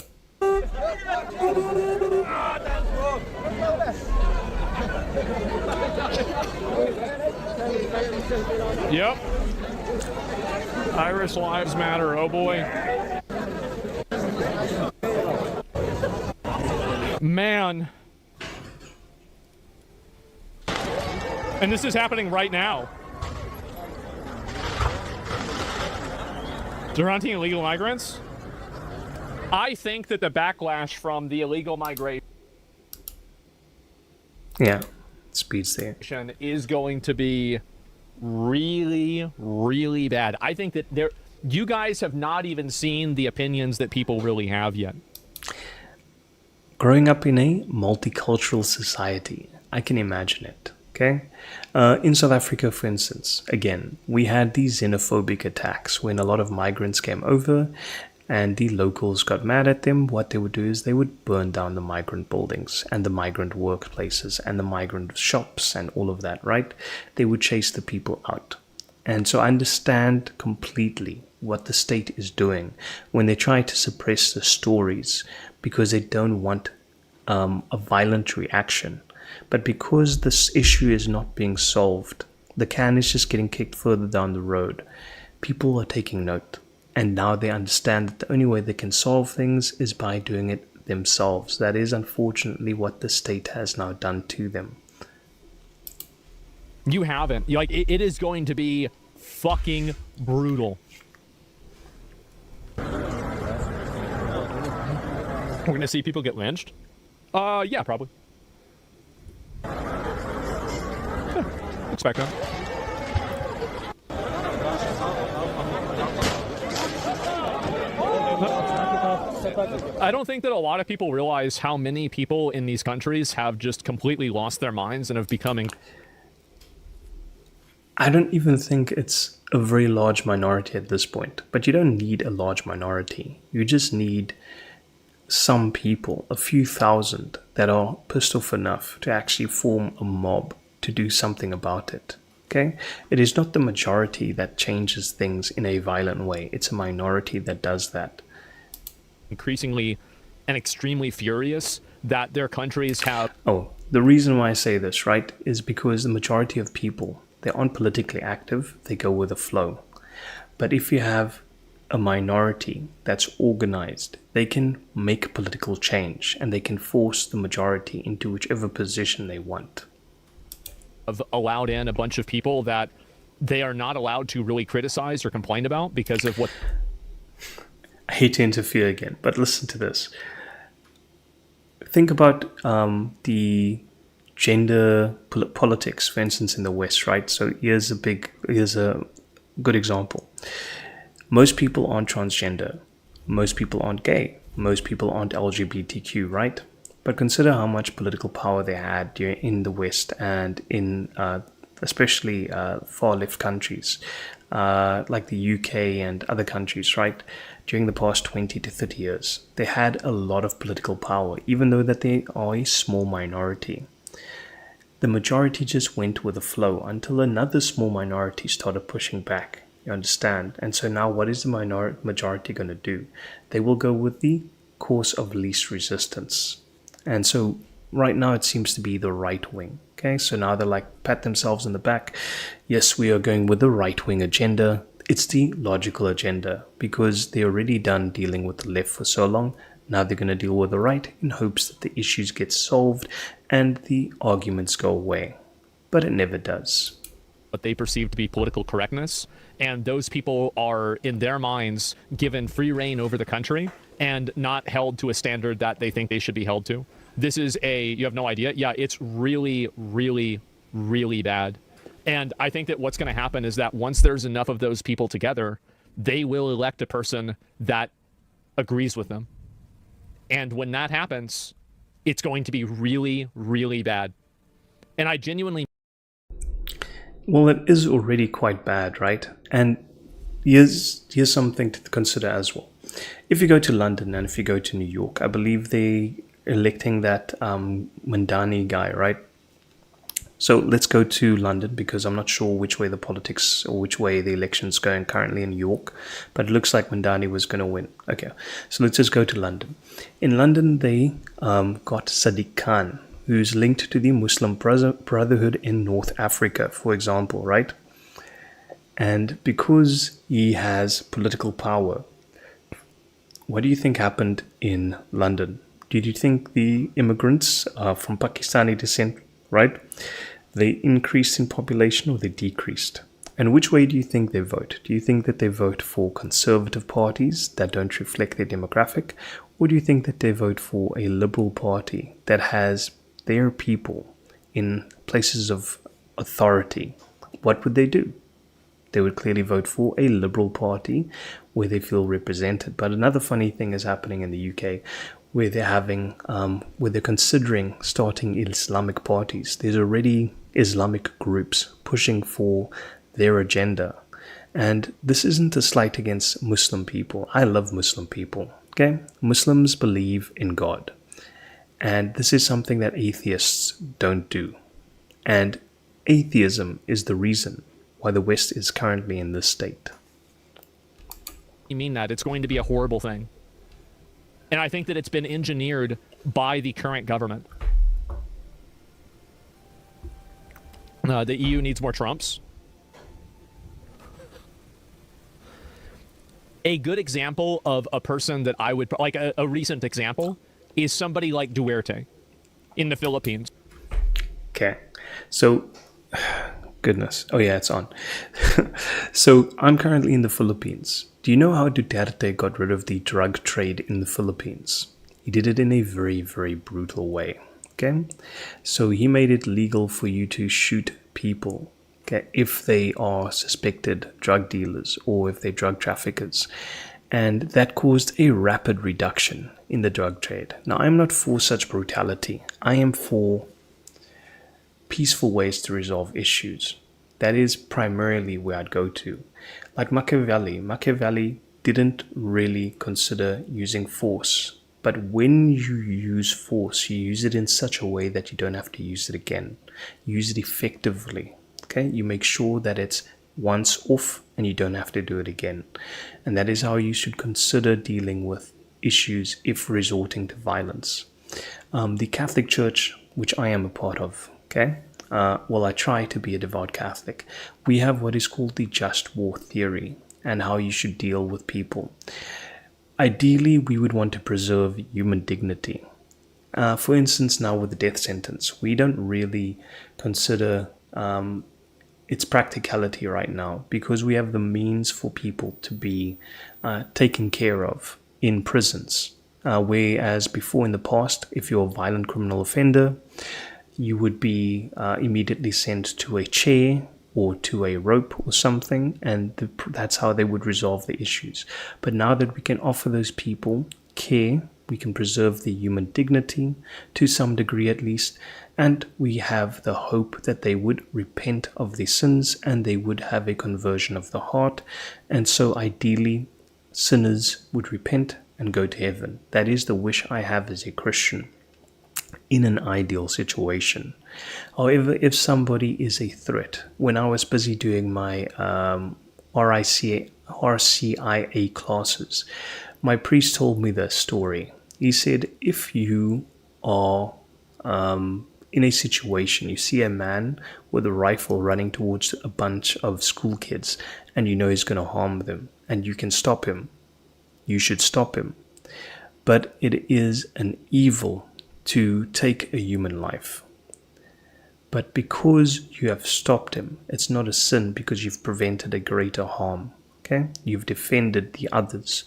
Yep. Irish lives matter, oh boy. Man. And this is happening right now. They're hunting illegal migrants. I think that the backlash from the illegal migration speeds there is going to be really, really bad. I think that you guys have not even seen the opinions that people really have yet. Growing up in a multicultural society, I can imagine it. Okay, in South Africa, for instance, again, we had these xenophobic attacks when a lot of migrants came over and the locals got mad at them. What they would do is they would burn down the migrant buildings and the migrant workplaces and the migrant shops and all of that, right? They would chase the people out. And so I understand completely what the state is doing when they try to suppress the stories because they don't want a violent reaction. But because this issue is not being solved, the can is just getting kicked further down the road. People are taking note. And now they understand that the only way they can solve things is by doing it themselves. That is unfortunately what the state has now done to them. You haven't. Like, it is going to be fucking brutal. We're going to see people get lynched. Yeah, probably. Expect that. I don't think that a lot of people realize how many people in these countries have just completely lost their minds and have become... I don't even think it's a very large minority at this point, but you don't need a large minority. You just need some people, a few thousand, that are pissed off enough to actually form a mob to do something about it. Okay? It is not the majority that changes things in a violent way. It's a minority that does that. Increasingly and extremely furious that their countries have... Oh, the reason why I say this, right, is because the majority of people, they aren't politically active, they go with the flow. But if you have a minority that's organized, they can make political change and they can force the majority into whichever position they want. Have allowed in a bunch of people that they are not allowed to really criticize or complain about because of what... I hate to interfere again, but listen to this. Think about the gender politics, for instance, in the West, right? So here's a good example. Most people aren't transgender. Most people aren't gay. Most people aren't LGBTQ, right? But consider how much political power they had in the West and in especially far left countries like the UK and other countries, right? During the past 20 to 30 years, they had a lot of political power, even though that they are a small minority. The majority just went with the flow until another small minority started pushing back. You understand? And so now what is the majority going to do? They will go with the course of least resistance. And so right now it seems to be the right wing. Okay, so now they're like, pat themselves in the back. Yes, we are going with the right wing agenda. It's the logical agenda because they're already done dealing with the left for so long. Now they're going to deal with the right in hopes that the issues get solved and the arguments go away. But it never does. What they perceive to be political correctness. And those people are, in their minds, given free reign over the country and not held to a standard that they think they should be held to. This is you have no idea. Yeah, it's really, really, really bad. And I think that what's going to happen is that once there's enough of those people together, they will elect a person that agrees with them. And when that happens, it's going to be really, really bad. And I genuinely... Well, it is already quite bad, right? And here's something to consider as well. If you go to London and if you go to New York, I believe they're electing that Mandani guy, right? So let's go to London because I'm not sure which way the politics or which way the election's going currently in New York, but it looks like Mandani was going to win. Okay, so let's just go to London. In London, they got Sadiq Khan, who's linked to the Muslim Brotherhood in North Africa, for example, right? And because he has political power, what do you think happened in London? Did you think the immigrants from Pakistani descent, right? They increased in population or they decreased? And which way do you think they vote? Do you think that they vote for conservative parties that don't reflect their demographic? Or do you think that they vote for a liberal party that has their people in places of authority? What would they do? They would clearly vote for a liberal party where they feel represented. But another funny thing is happening in the UK where they're considering starting Islamic parties. There's already Islamic groups pushing for their agenda. And this isn't a slight against Muslim people. I love Muslim people. Okay? Muslims believe in God. And this is something that atheists don't do. And atheism is the reason why the West is currently in this state. You mean that? It's going to be a horrible thing. And I think that it's been engineered by the current government. The EU needs more Trumps. A good example of a person that I would, like a recent example, is somebody like Duterte in the Philippines. Okay, so, goodness. Oh yeah, it's on. So I'm currently in the Philippines. Do you know how Duterte got rid of the drug trade in the Philippines? He did it in a very, very brutal way. Okay, so he made it legal for you to shoot people, okay, if they are suspected drug dealers or if they're drug traffickers. And that caused a rapid reduction in the drug trade. Now, I'm not for such brutality. I am for peaceful ways to resolve issues. That is primarily where I'd go to. Like Machiavelli didn't really consider using force. But when you use force, you use it in such a way that you don't have to use it again. Use it effectively. Okay, you make sure that it's once off and you don't have to do it again. And that is how you should consider dealing with issues if resorting to violence. The Catholic Church, which I am a part of, okay, well, I try to be a devout Catholic. We have what is called the just war theory and how you should deal with people. Ideally, we would want to preserve human dignity. For instance, now with the death sentence, we don't really consider its practicality right now because we have the means for people to be taken care of in prisons. Whereas before in the past, if you're a violent criminal offender, you would be immediately sent to a chair or to a rope or something, and that's how they would resolve the issues. But now that we can offer those people care, we can preserve their human dignity to some degree at least, and we have the hope that they would repent of their sins and they would have a conversion of the heart, and so ideally sinners would repent and go to heaven. That is the wish I have as a Christian in an ideal situation. However, if somebody is a threat, when I was busy doing my RCIA classes, my priest told me this story. He said, if you are in a situation, you see a man with a rifle running towards a bunch of school kids and you know he's going to harm them and you can stop him, you should stop him. But it is an evil to take a human life. But because you have stopped him, it's not a sin because you've prevented a greater harm. Okay? You've defended the others.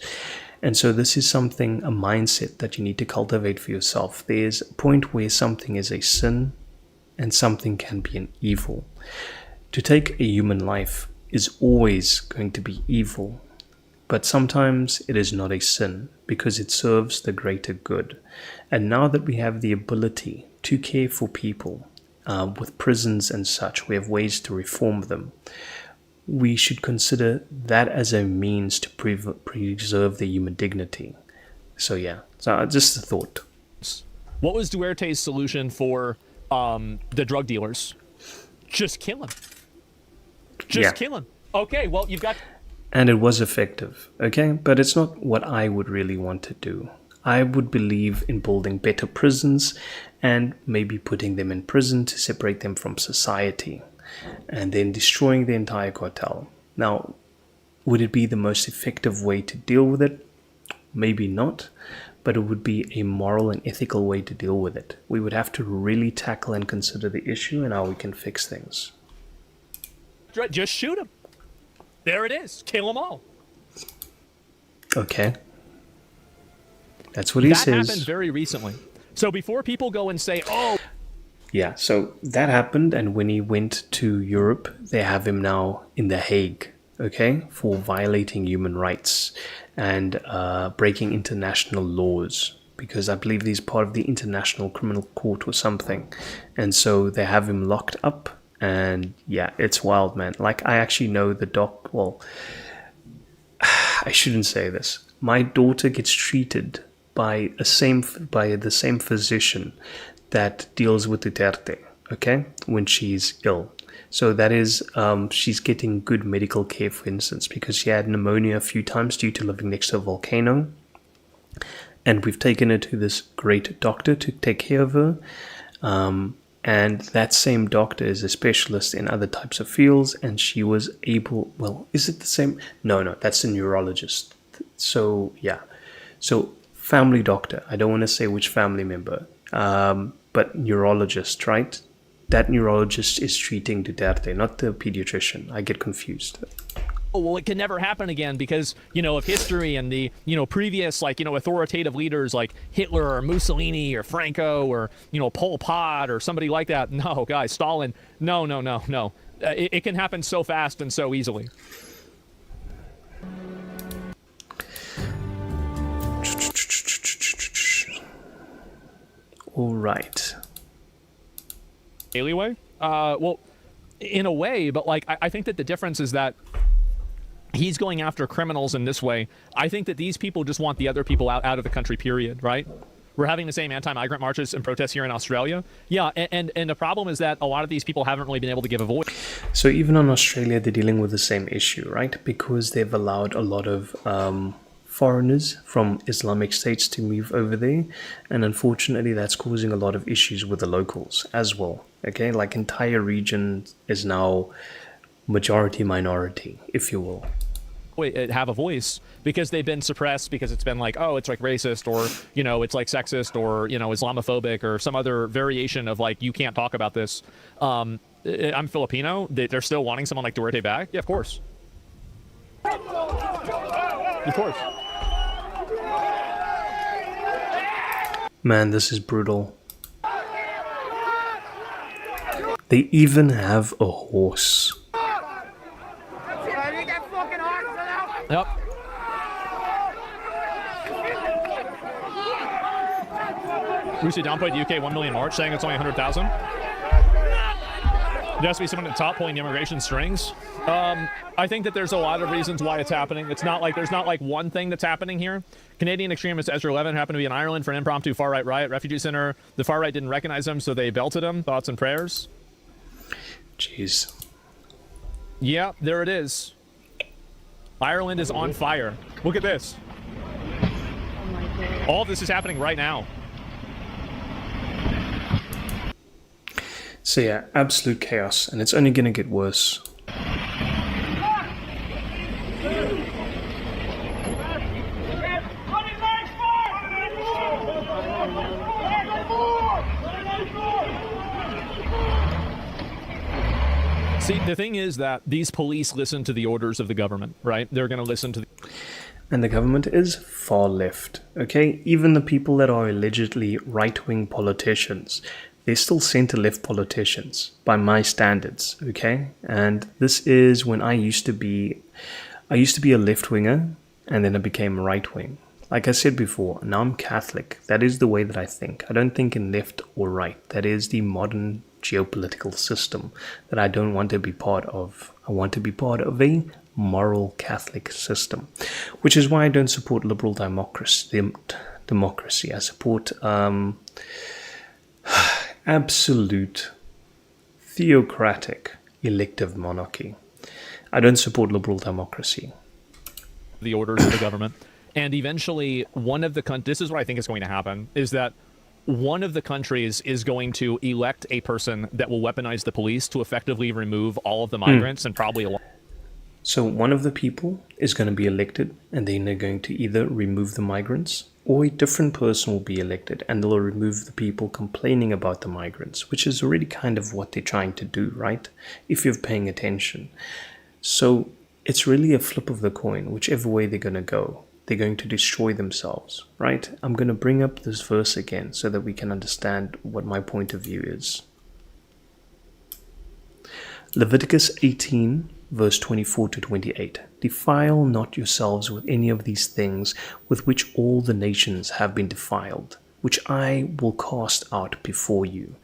And so this is something, a mindset that you need to cultivate for yourself. There's a point where something is a sin and something can be an evil. To take a human life is always going to be evil. But sometimes it is not a sin because it serves the greater good. And now that we have the ability to care for people with prisons and such, we have ways to reform them. We should consider that as a means to preserve the human dignity. So yeah, so just a thought. What was Duarte's solution for the drug dealers? Just kill him. Just kill him. Okay, well, you've got... And it was effective, okay? But it's not what I would really want to do. I would believe in building better prisons and maybe putting them in prison to separate them from society and then destroying the entire cartel. Now, would it be the most effective way to deal with it? Maybe not, but it would be a moral and ethical way to deal with it. We would have to really tackle and consider the issue and how we can fix things. Just shoot him. There it is. Kill them all. Okay. That's what he says. That happened very recently. So before people go and say, oh... Yeah, so that happened, and when he went to Europe, they have him now in The Hague, okay, for violating human rights and breaking international laws, because I believe he's part of the International Criminal Court or something. And so they have him locked up, and yeah, it's wild, man. Like, I actually know well, I shouldn't say this. My daughter gets treated by the same physician that deals with Duterte, okay, when she's ill. So that is, she's getting good medical care, for instance, because she had pneumonia a few times due to living next to a volcano. And we've taken her to this great doctor to take care of her. And that same doctor is a specialist in other types of fields, and she was able, well, is it the same? No, that's a neurologist. So, yeah. So, family doctor, I don't want to say which family member, but neurologist, right? That neurologist is treating Duterte, not the pediatrician. I get confused. oh, well, it can never happen again because, of history and the, previous, authoritative leaders like Hitler or Mussolini or Franco or, Pol Pot or somebody like that. No, guys, Stalin. No. It can happen so fast and so easily. All right. Daily way? Well, in a way, but I think that the difference is that he's going after criminals in this way. I think that these people just want the other people out of the country, period, right? We're having the same anti-migrant marches and protests here in Australia. Yeah, and the problem is that a lot of these people haven't really been able to give a voice. So even in Australia, they're dealing with the same issue, right? Because they've allowed a lot of foreigners from Islamic states to move over there. And unfortunately, that's causing a lot of issues with the locals as well. Okay, like entire region is now majority minority, if you will. Have a voice because they've been suppressed because it's been like, oh, it's like racist or, it's like sexist or, Islamophobic or some other variation of like, you can't talk about this. I'm Filipino. They're still wanting someone like Duterte back. Yeah, of course. Of course. Man, this is brutal. They even have a horse. Yep. We see downplayed UK 1 million march saying it's only 100,000. There has to be someone at the top pulling the immigration strings. I think that there's a lot of reasons why it's happening. It's not like there's not like one thing that's happening here. Canadian extremist Ezra Levin happened to be in Ireland for an impromptu far-right riot, refugee center. The far-right didn't recognize him, so they belted him. Thoughts and prayers. Jeez. Yeah, there it is. Ireland is on fire. Look at this. All of this is happening right now. So yeah, absolute chaos, and it's only going to get worse. See, the thing is that these police listen to the orders of the government, right? They're going to listen to the... And the government is far left, okay? Even the people that are allegedly right-wing politicians, they're still center-left politicians by my standards, okay? And this is when I used to be a left-winger, and then I became a right-wing. Like I said before, now I'm Catholic. That is the way that I think. I don't think in left or right. That is the modern geopolitical system that I don't want to be part of. I want to be part of a moral Catholic system, which is why I don't support liberal democracy. I support absolute theocratic elective monarchy. I don't support liberal democracy. The orders of the government. And eventually, this is what I think is going to happen, is that one of the countries is going to elect a person that will weaponize the police to effectively remove all of the migrants and probably... So one of the people is going to be elected, and then they're going to either remove the migrants, or a different person will be elected, and they'll remove the people complaining about the migrants, which is already kind of what they're trying to do, right? If you're paying attention. So it's really a flip of the coin, whichever way they're going to go. They're going to destroy themselves, right? I'm going to bring up this verse again so that we can understand what my point of view is. Leviticus 18, verse 24 to 28. Defile not yourselves with any of these things with which all the nations have been defiled, which I will cast out before you,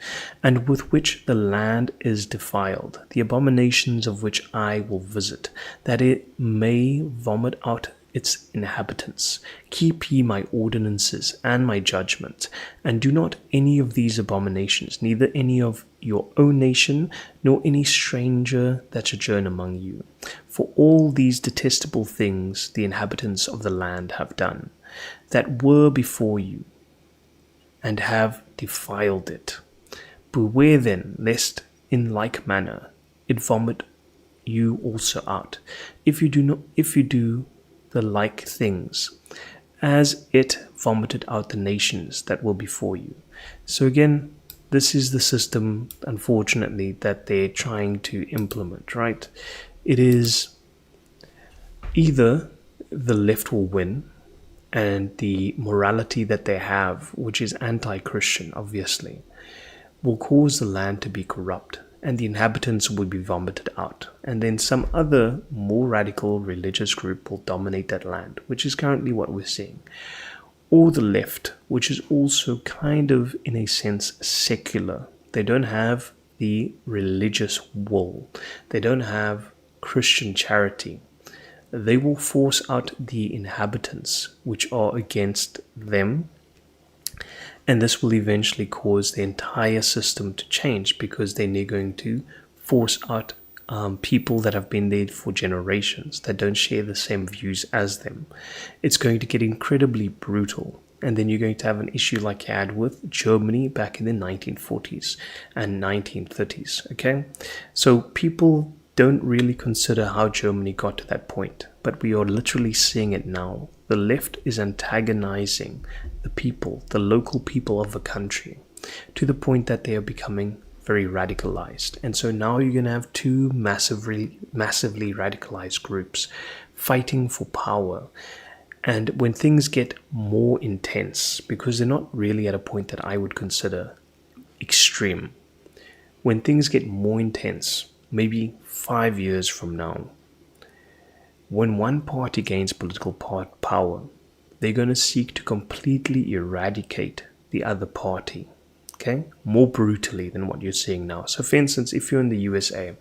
and with which the land is defiled, the abominations of which I will visit, that it may vomit out its inhabitants. Keep ye my ordinances and my judgment, and do not any of these abominations, neither any of your own nation, nor any stranger that sojourn among you. For all these detestable things the inhabitants of the land have done, that were before you, and have defiled it. Beware then, lest in like manner it vomit you also out, if you do the like things, as it vomited out the nations that were before you. So again, this is the system, unfortunately, that they're trying to implement, right? It is Either the left will win, and the morality that they have, which is anti-Christian, obviously, will cause the land to be corrupt, and the inhabitants will be vomited out. And then some other more radical religious group will dominate that land, which is currently what we're seeing. Or the left, which is also kind of, in a sense, secular. They don't have the religious will. They don't have Christian charity. They will force out the inhabitants, which are against them. And this will eventually cause the entire system to change, because then they're going to force out people that have been there for generations, that don't share the same views as them. It's going to get incredibly brutal. And then you're going to have an issue like you had with Germany back in the 1940s and 1930s. Okay, so people don't really consider how Germany got to that point, but we are literally seeing it now. The left is antagonizing the people, the local people of the country, to the point that they are becoming very radicalized. And so now you're going to have two massively radicalized groups fighting for power. And when things get more intense, because they're not really at a point that I would consider extreme, when things get more intense, maybe 5 years from now, when one party gains political power, they're going to seek to completely eradicate the other party, okay, more brutally than what you're seeing now. So for instance, if you're in the USA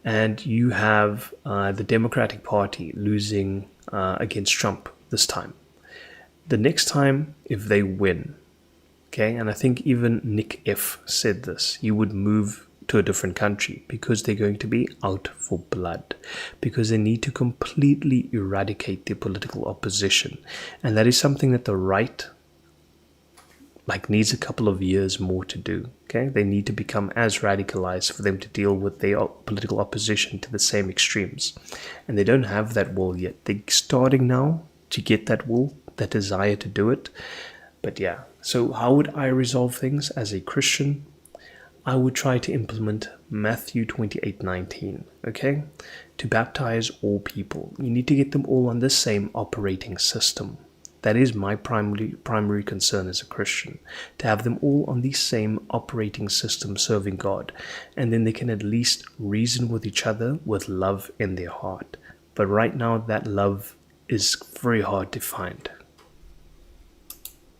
and you have the Democratic Party losing against Trump this time, the next time, if they win, okay, and I think even Nick F said this, you would move to a different country, because they're going to be out for blood, because they need to completely eradicate their political opposition. And that is something that the right needs a couple of years more to do. Okay, they need to become as radicalized for them to deal with their political opposition to the same extremes, and they don't have that will yet. They're starting now to get that will, that desire to do it. But yeah, so how would I resolve things as a Christian? I would try to implement Matthew 28:19, okay? To baptize all people. You need to get them all on the same operating system. That is my primary concern as a Christian, to have them all on the same operating system serving God. And then they can at least reason with each other with love in their heart. But right now, that love is very hard to find.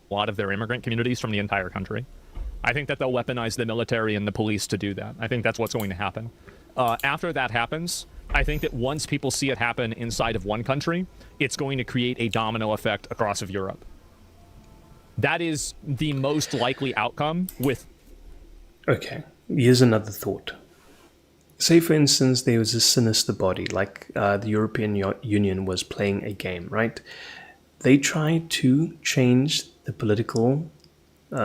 A lot of their immigrant communities from the entire country. I think that they'll weaponize the military and the police to do that. I think that's what's going to happen. After that happens, I think that once people see it happen inside of one country, it's going to create a domino effect across of Europe. That is the most likely outcome with... Okay, here's another thought. Say, for instance, there was a sinister body, like the European Union was playing a game, right? They tried to change the political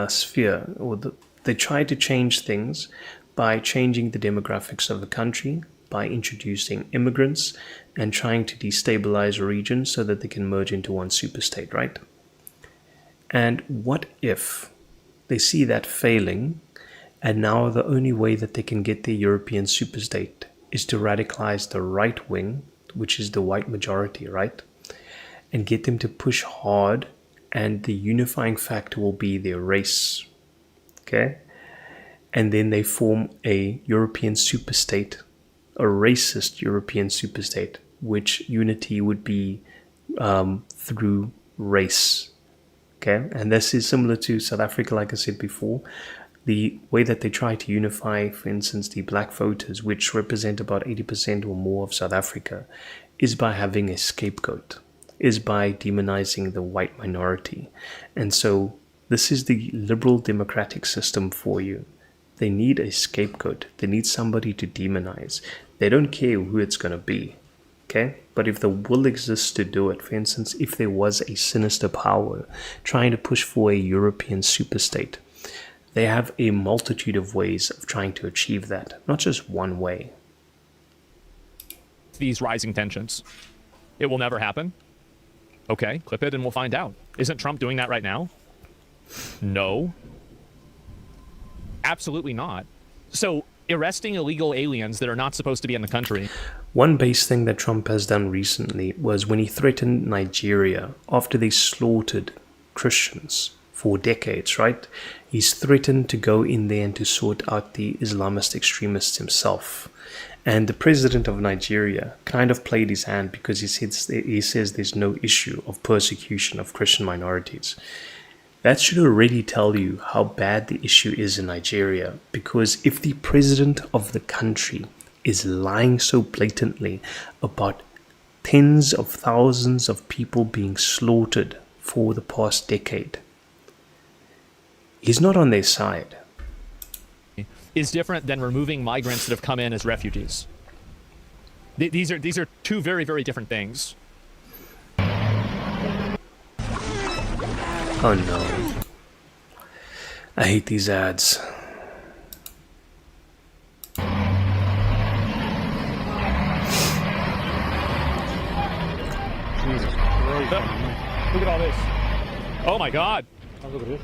sphere, or they tried to change things by changing the demographics of the country, by introducing immigrants and trying to destabilize a region so that they can merge into one superstate, right? And what if they see that failing, and now the only way that they can get the European superstate is to radicalize the right wing, which is the white majority, right? And get them to push hard, and the unifying factor will be their race, okay? And then they form a European superstate, a racist European superstate, which unity would be through race, okay? And this is similar to South Africa, like I said before. The way that they try to unify, for instance, the black voters, which represent about 80% or more of South Africa, is by having a scapegoat, is by demonizing the white minority. And so this is the liberal democratic system for you. They need a scapegoat. They need somebody to demonize. They don't care who it's going to be, okay? But if the will exists to do it, for instance, if there was a sinister power trying to push for a European superstate, they have a multitude of ways of trying to achieve that, not just one way. These rising tensions. It will never happen. Okay, clip it and we'll find out. Isn't Trump doing that right now? No. Absolutely not. So arresting illegal aliens that are not supposed to be in the country. One base thing that Trump has done recently was when he threatened Nigeria after they slaughtered Christians for decades, right? He's threatened to go in there and to sort out the Islamist extremists himself. And the president of Nigeria kind of played his hand because he says there's no issue of persecution of Christian minorities. That should already tell you how bad the issue is in Nigeria, because if the president of the country is lying so blatantly about tens of thousands of people being slaughtered for the past decade, he's not on their side. Is different than removing migrants that have come in as refugees. These are two very, very different things. Oh no. I hate these ads. Jesus Christ. Look at all this. Oh my God. Oh, look at this.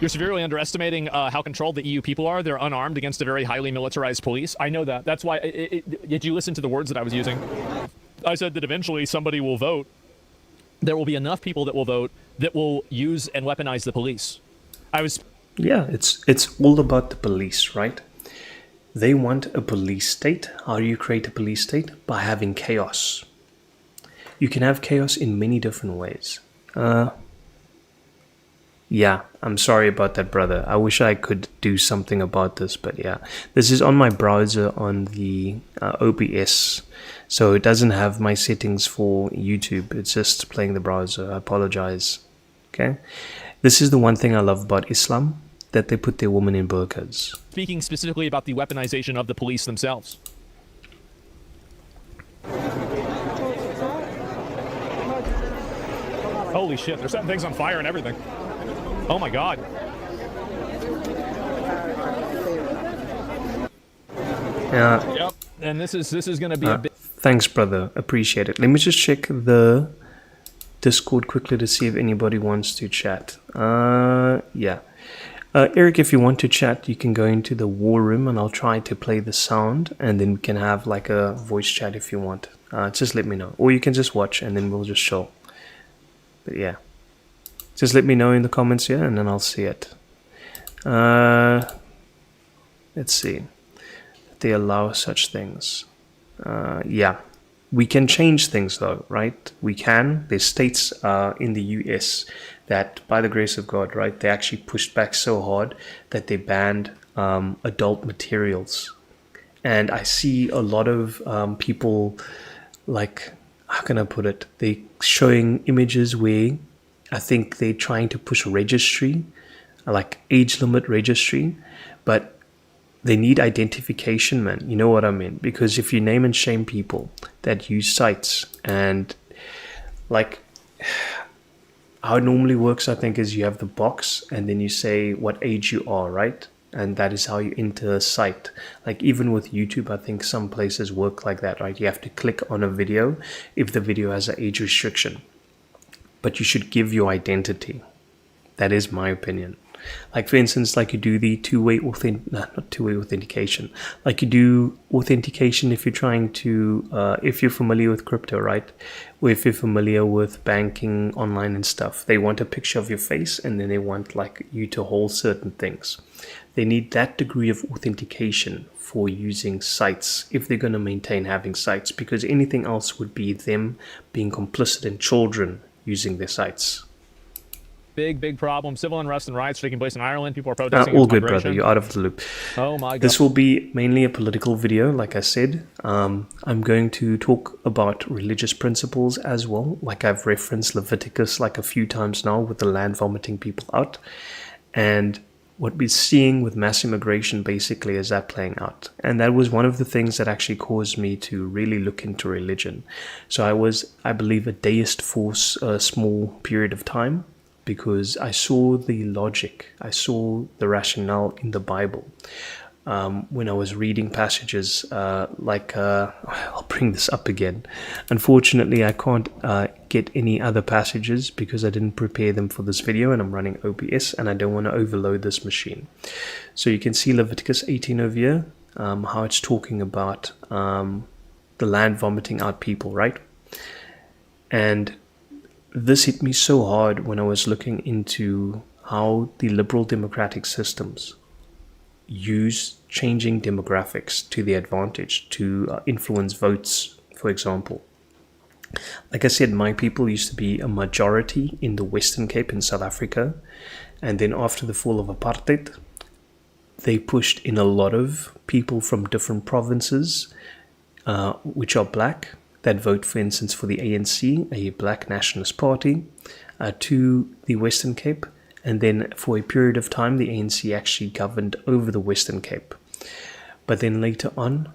You're severely underestimating how controlled the EU people are. They're unarmed against a very highly militarized police. I know that. That's why. Did you listen to the words that I was using? I said that eventually somebody will vote. There will be enough people that will vote that will use and weaponize the police. Yeah, it's all about the police, right? They want a police state. How do you create a police state? By having chaos. You can have chaos in many different ways. Yeah, I'm sorry about that, brother. I wish I could do something about this, but yeah. This is on my browser on the OBS, so it doesn't have my settings for YouTube. It's just playing the browser. I apologize. Okay? This is the one thing I love about Islam, that they put their women in burqas. Speaking specifically about the weaponization of the police themselves. Holy shit, they're setting things on fire and everything. Oh my God. Yeah. Yep. And this is going to be a bit. Thanks, brother. Appreciate it. Let me just check the Discord quickly to see if anybody wants to chat. Yeah. Eric, if you want to chat, you can go into the war room and I'll try to play the sound, and then we can have like a voice chat if you want. Just let me know. Or you can just watch and then we'll just show. But yeah. Just let me know in the comments here and then I'll see it. Let's see. They allow such things. Yeah. We can change things though, right? We can. There's states in the US that, by the grace of God, right, they actually pushed back so hard that they banned adult materials. And I see a lot of people, like, how can I put it? They showing images where I think they're trying to push registry, like age limit registry, but they need identification, man. You know what I mean? Because if you name and shame people that use sites, and like how it normally works, I think, is you have the box and then you say what age you are, right? And that is how you enter a site. Like even with YouTube, I think some places work like that, right? You have to click on a video if the video has an age restriction. But you should give your identity. That is my opinion. Like for instance, like you do the two-way not two-way authentication. Like you do authentication if you're trying to, if you're familiar with crypto, right? Or if you're familiar with banking online and stuff, they want a picture of your face and then they want like you to hold certain things. They need that degree of authentication for using sites if they're going to maintain having sites, because anything else would be them being complicit in children using their sites. Big problem. Civil unrest and riots taking place in Ireland. People are protesting. All good, brother. You're out of the loop. Oh my God. This will be mainly a political video, like I said. I'm going to talk about religious principles as well. Like I've referenced Leviticus like a few times now with the land vomiting people out. And what we're seeing with mass immigration basically is that playing out. And that was one of the things that actually caused me to really look into religion. So I was, I believe, a deist for a small period of time, because I saw the logic, I saw the rationale in the Bible. When I was reading passages I'll bring this up again. Unfortunately, I can't get any other passages because I didn't prepare them for this video and I'm running OBS and I don't want to overload this machine. So you can see Leviticus 18 over here, how it's talking about the land vomiting out people, right? And this hit me so hard when I was looking into how the liberal democratic systems use changing demographics to their advantage to influence votes, for example. Like I said, my people used to be a majority in the Western Cape in South Africa, and then after the fall of apartheid, they pushed in a lot of people from different provinces, which are black, that vote, for instance, for the ANC, a black nationalist party, to the Western Cape. And then for a period of time, the ANC actually governed over the Western Cape. But then later on,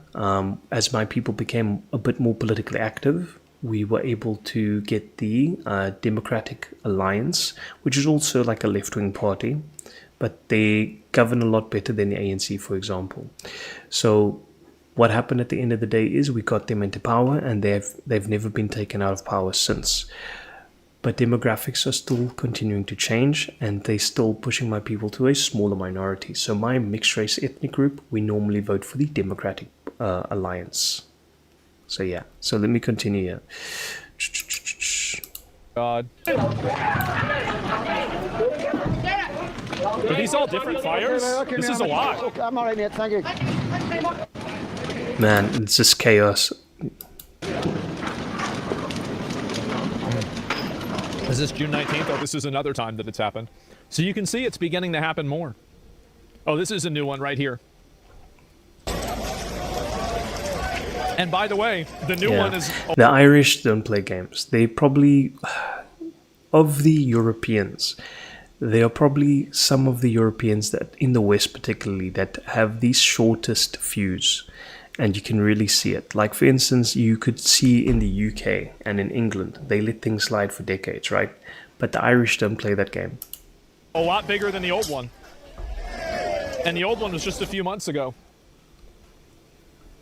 as my people became a bit more politically active, we were able to get the Democratic Alliance, which is also like a left-wing party, but they govern a lot better than the ANC, for example. So what happened at the end of the day is we got them into power, and they've never been taken out of power since. But demographics are still continuing to change, and they're still pushing my people to a smaller minority. So my mixed race ethnic group, we normally vote for the Democratic Alliance. So yeah, so let me continue here. God. Are these all different fires? This is a lot. I'm alright, mate, thank you. Man, it's just chaos. Is this June 19th? Oh, this is another time that it's happened. So you can see it's beginning to happen more. Oh, this is a new one right here. And by the way, the new one is... The Irish don't play games. They probably... Of the Europeans, they are probably some of the Europeans that, in the West particularly, that have the shortest fuse. And you can really see it. Like, for instance, you could see in the UK and in England, they let things slide for decades, right? But the Irish don't play that game. A lot bigger than the old one. And the old one was just a few months ago.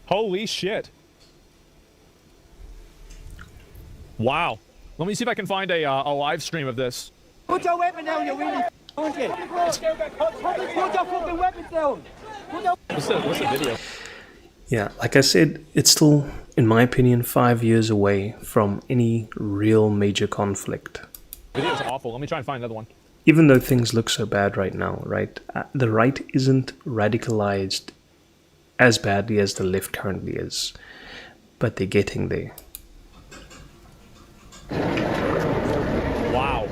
Holy shit. Wow. Let me see if I can find a live stream of this. Put your weapon down, you really Put your fucking weapon down. What's the video? Yeah, like I said, it's still, in my opinion, 5 years away from any real major conflict. Video's awful. Let me try and find another one. Even though things look so bad right now, right? The right isn't radicalized as badly as the left currently is, but they're getting there. Wow.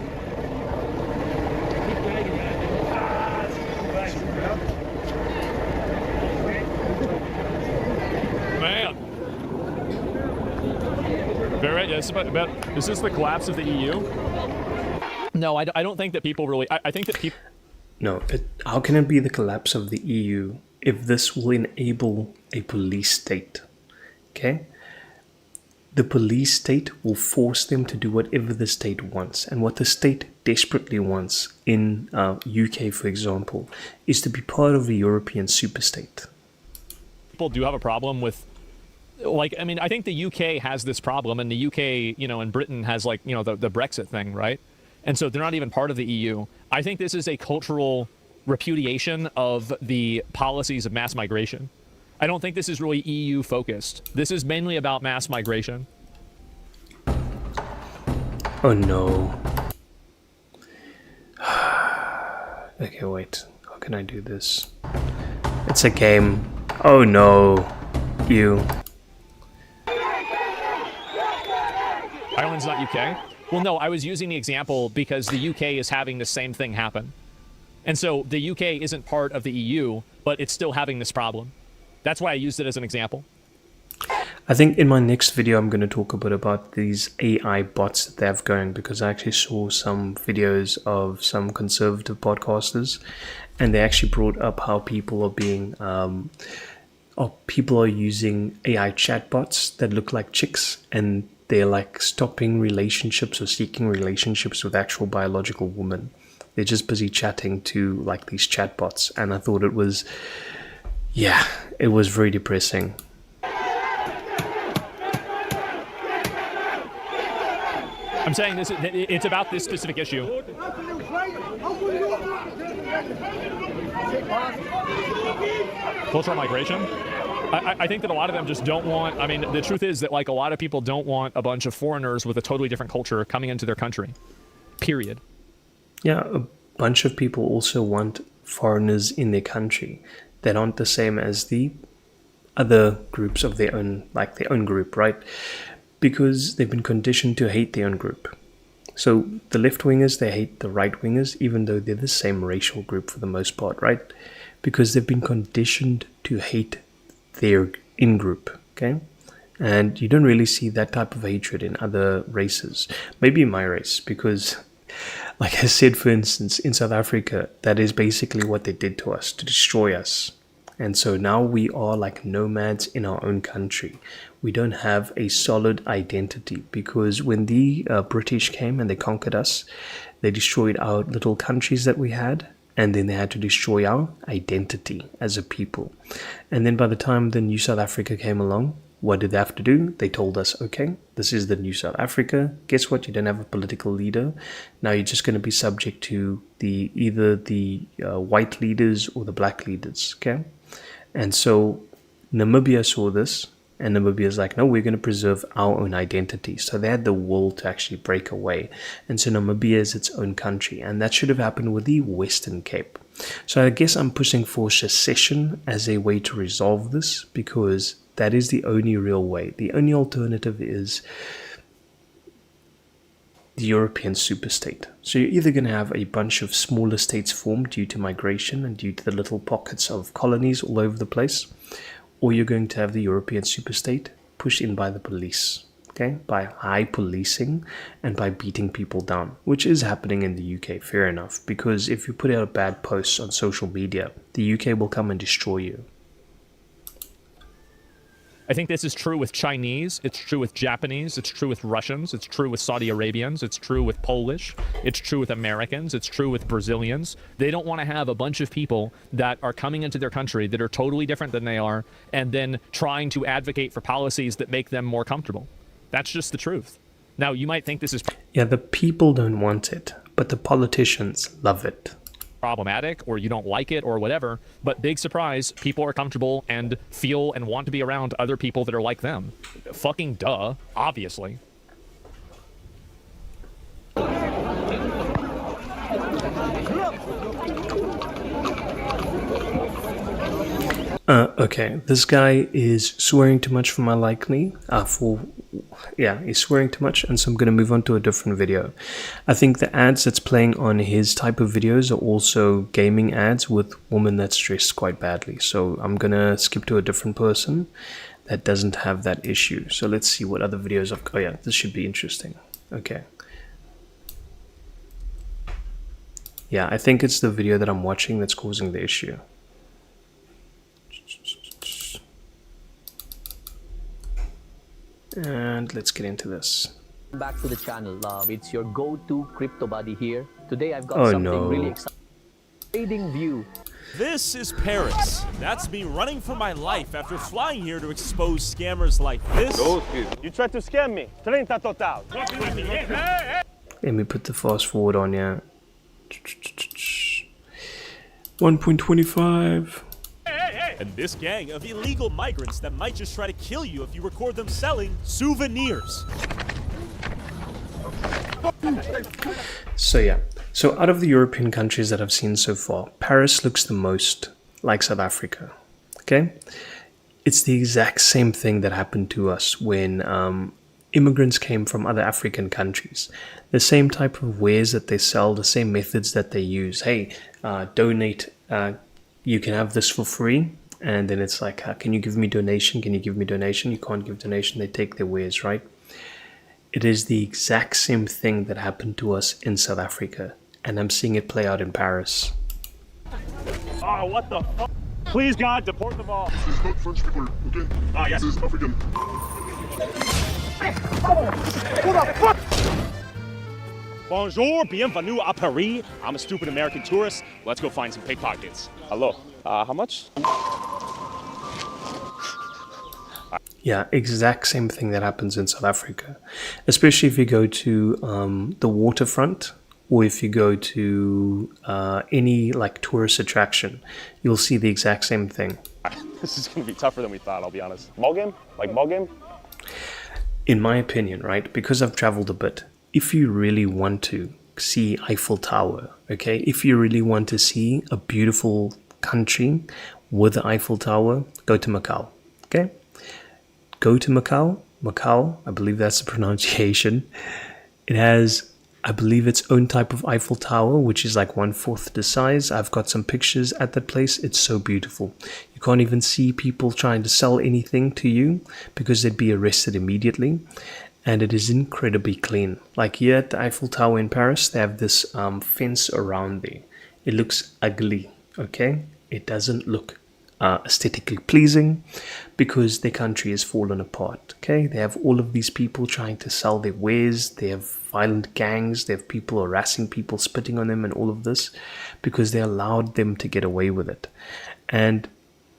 Man. Very, yes, is this the collapse of the EU? No, I don't think that people really... I think that people... No, how can it be the collapse of the EU if this will enable a police state? Okay? The police state will force them to do whatever the state wants. And what the state desperately wants in UK, for example, is to be part of a European superstate. People do have a problem with... Like, I mean, I think the UK has this problem, and the UK, you know, and Britain has, like, you know, the Brexit thing, right? And so they're not even part of the EU. I think this is a cultural repudiation of the policies of mass migration. I don't think this is really EU focused. This is mainly about mass migration. Oh no. Okay, wait. How can I do this? It's a game. Oh no. You. Ireland's not UK? Well, no, I was using the example because the UK is having the same thing happen. And so the UK isn't part of the EU, but it's still having this problem. That's why I used it as an example. I think in my next video, I'm going to talk a bit about these AI bots that they have going, because I actually saw some videos of some conservative podcasters, and they actually brought up how people are being, people are using AI chatbots that look like chicks, and they're like stopping relationships or seeking relationships with actual biological women. They're just busy chatting to like these chatbots, and I thought it was, yeah, it was very depressing. I'm saying this, it's about this specific issue. Cultural migration? I think that a lot of them just don't want, I mean, the truth is that, like, a lot of people don't want a bunch of foreigners with a totally different culture coming into their country. Period. Yeah, a bunch of people also want foreigners in their country that aren't the same as the other groups of their own, like their own group, right? Because they've been conditioned to hate their own group. So the left-wingers, they hate the right-wingers, even though they're the same racial group for the most part, right? Because they've been conditioned to hate their in-group, okay? And you don't really see that type of hatred in other races. Maybe in my race, because, like I said, for instance, in South Africa, that is basically what they did to us, to destroy us. And so now we are like nomads in our own country. We don't have a solid identity, because when the British came and they conquered us, they destroyed our little countries that we had, and then they had to destroy our identity as a people. And then by the time the new South Africa came along, what did they have to do? They told us, okay, this is the new South Africa. Guess what? You don't have a political leader. Now you're just going to be subject to either the white leaders or the black leaders, okay? And so Namibia saw this, and Namibia's like, no, we're going to preserve our own identity. So they had the will to actually break away. And so Namibia is its own country. And that should have happened with the Western Cape. So I guess I'm pushing for secession as a way to resolve this, because that is the only real way. The only alternative is the European superstate. So you're either going to have a bunch of smaller states formed due to migration and due to the little pockets of colonies all over the place, or you're going to have the European superstate pushed in by the police, okay, by high policing and by beating people down, which is happening in the UK, fair enough, because if you put out a bad post on social media, the UK will come and destroy you. I think this is true with Chinese, it's true with Japanese, it's true with Russians, it's true with Saudi Arabians, it's true with Polish, it's true with Americans, it's true with Brazilians. They don't want to have a bunch of people that are coming into their country that are totally different than they are, and then trying to advocate for policies that make them more comfortable. That's just the truth. Now, you might think this is... Yeah, the people don't want it, but the politicians love it. Problematic, or you don't like it, or whatever, but big surprise, people are comfortable and feel and want to be around other people that are like them. Fucking duh, obviously. Okay, this guy is swearing too much for my liking. He's swearing too much, and so I'm going to move on to a different video. I think the ads that's playing on his type of videos are also gaming ads with women that's dressed quite badly. So I'm going to skip to a different person that doesn't have that issue. So let's see what other videos I've... Oh yeah, this should be interesting. Okay. Yeah, I think it's the video that I'm watching that's causing the issue. And let's get into this. Back to the channel. It's your go-to crypto buddy here. Today I've got something really exciting. Trading View. This is Paris. That's me running for my life after flying here to expose scammers like this. You tried to scam me. 30 total. Let me put the fast forward on, yeah. 1.25. And this gang of illegal migrants that might just try to kill you if you record them selling souvenirs. So yeah, so out of the European countries that I've seen so far, Paris looks the most like South Africa, okay? It's the exact same thing that happened to us when immigrants came from other African countries. The same type of wares that they sell, the same methods that they use. Hey, donate, you can have this for free. And then it's like, can you give me donation? Can you give me donation? You can't give donation. They take their wares, right? It is the exact same thing that happened to us in South Africa. And I'm seeing it play out in Paris. Oh, what the fuck? Please, God, deport them all. This is not French people, okay? Ah, yes. This is African. Who the fuck? Bonjour, bienvenue à Paris. I'm a stupid American tourist. Let's go find some pickpockets. Hello. How much? Yeah, exact same thing that happens in South Africa. Especially if you go to the waterfront, or if you go to any like tourist attraction, you'll see the exact same thing. This is going to be tougher than we thought, I'll be honest. Ball game? Like ball game? In my opinion, right, because I've traveled a bit, if you really want to see Eiffel Tower, okay, if you really want to see a beautiful country with the Eiffel Tower, go to Macau, okay? Go to Macau, I believe that's the pronunciation. It has, I believe, its own type of Eiffel Tower, which is like 1/4 the size. I've got some pictures at that place. It's so beautiful. You can't even see people trying to sell anything to you because they'd be arrested immediately. And it is incredibly clean. Like here at the Eiffel Tower in Paris, they have this fence around there. It looks ugly, okay? It doesn't look aesthetically pleasing because their country has fallen apart, okay? They have all of these people trying to sell their wares. They have violent gangs. They have people harassing people, spitting on them and all of this because they allowed them to get away with it. And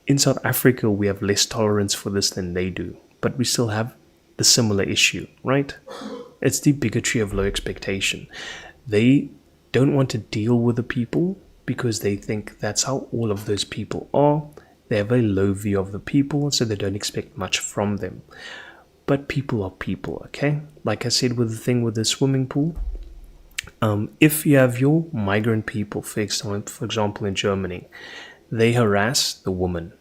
in South Africa, we have less tolerance for this than they do, but we still have the similar issue, right? It's the bigotry of low expectation. They don't want to deal with the people because they think that's how all of those people are. They have a low view of the people, so they don't expect much from them. But people are people, okay? Like I said with the thing with the swimming pool, if you have your migrant people, for example in Germany, they harass the woman.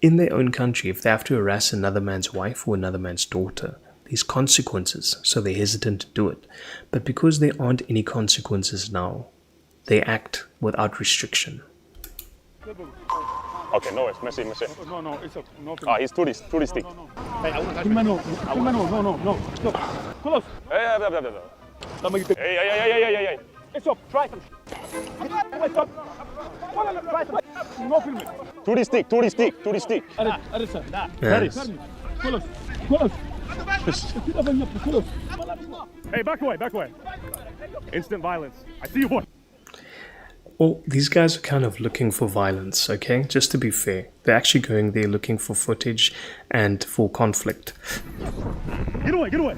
In their own country, if they have to harass another man's wife or another man's daughter, there's consequences, so they're hesitant to do it. But because there aren't any consequences now, they act without restriction. Okay, no worries. Merci. No, it's okay. No, He's touristic. Hey, I want to no. Stop. Close. Hey. It's up. Try some. No film it. Touristic. Hey, back away. Instant violence. I see you, boy. Well, these guys are kind of looking for violence, okay? Just to be fair. They're actually going there looking for footage and for conflict. Get away.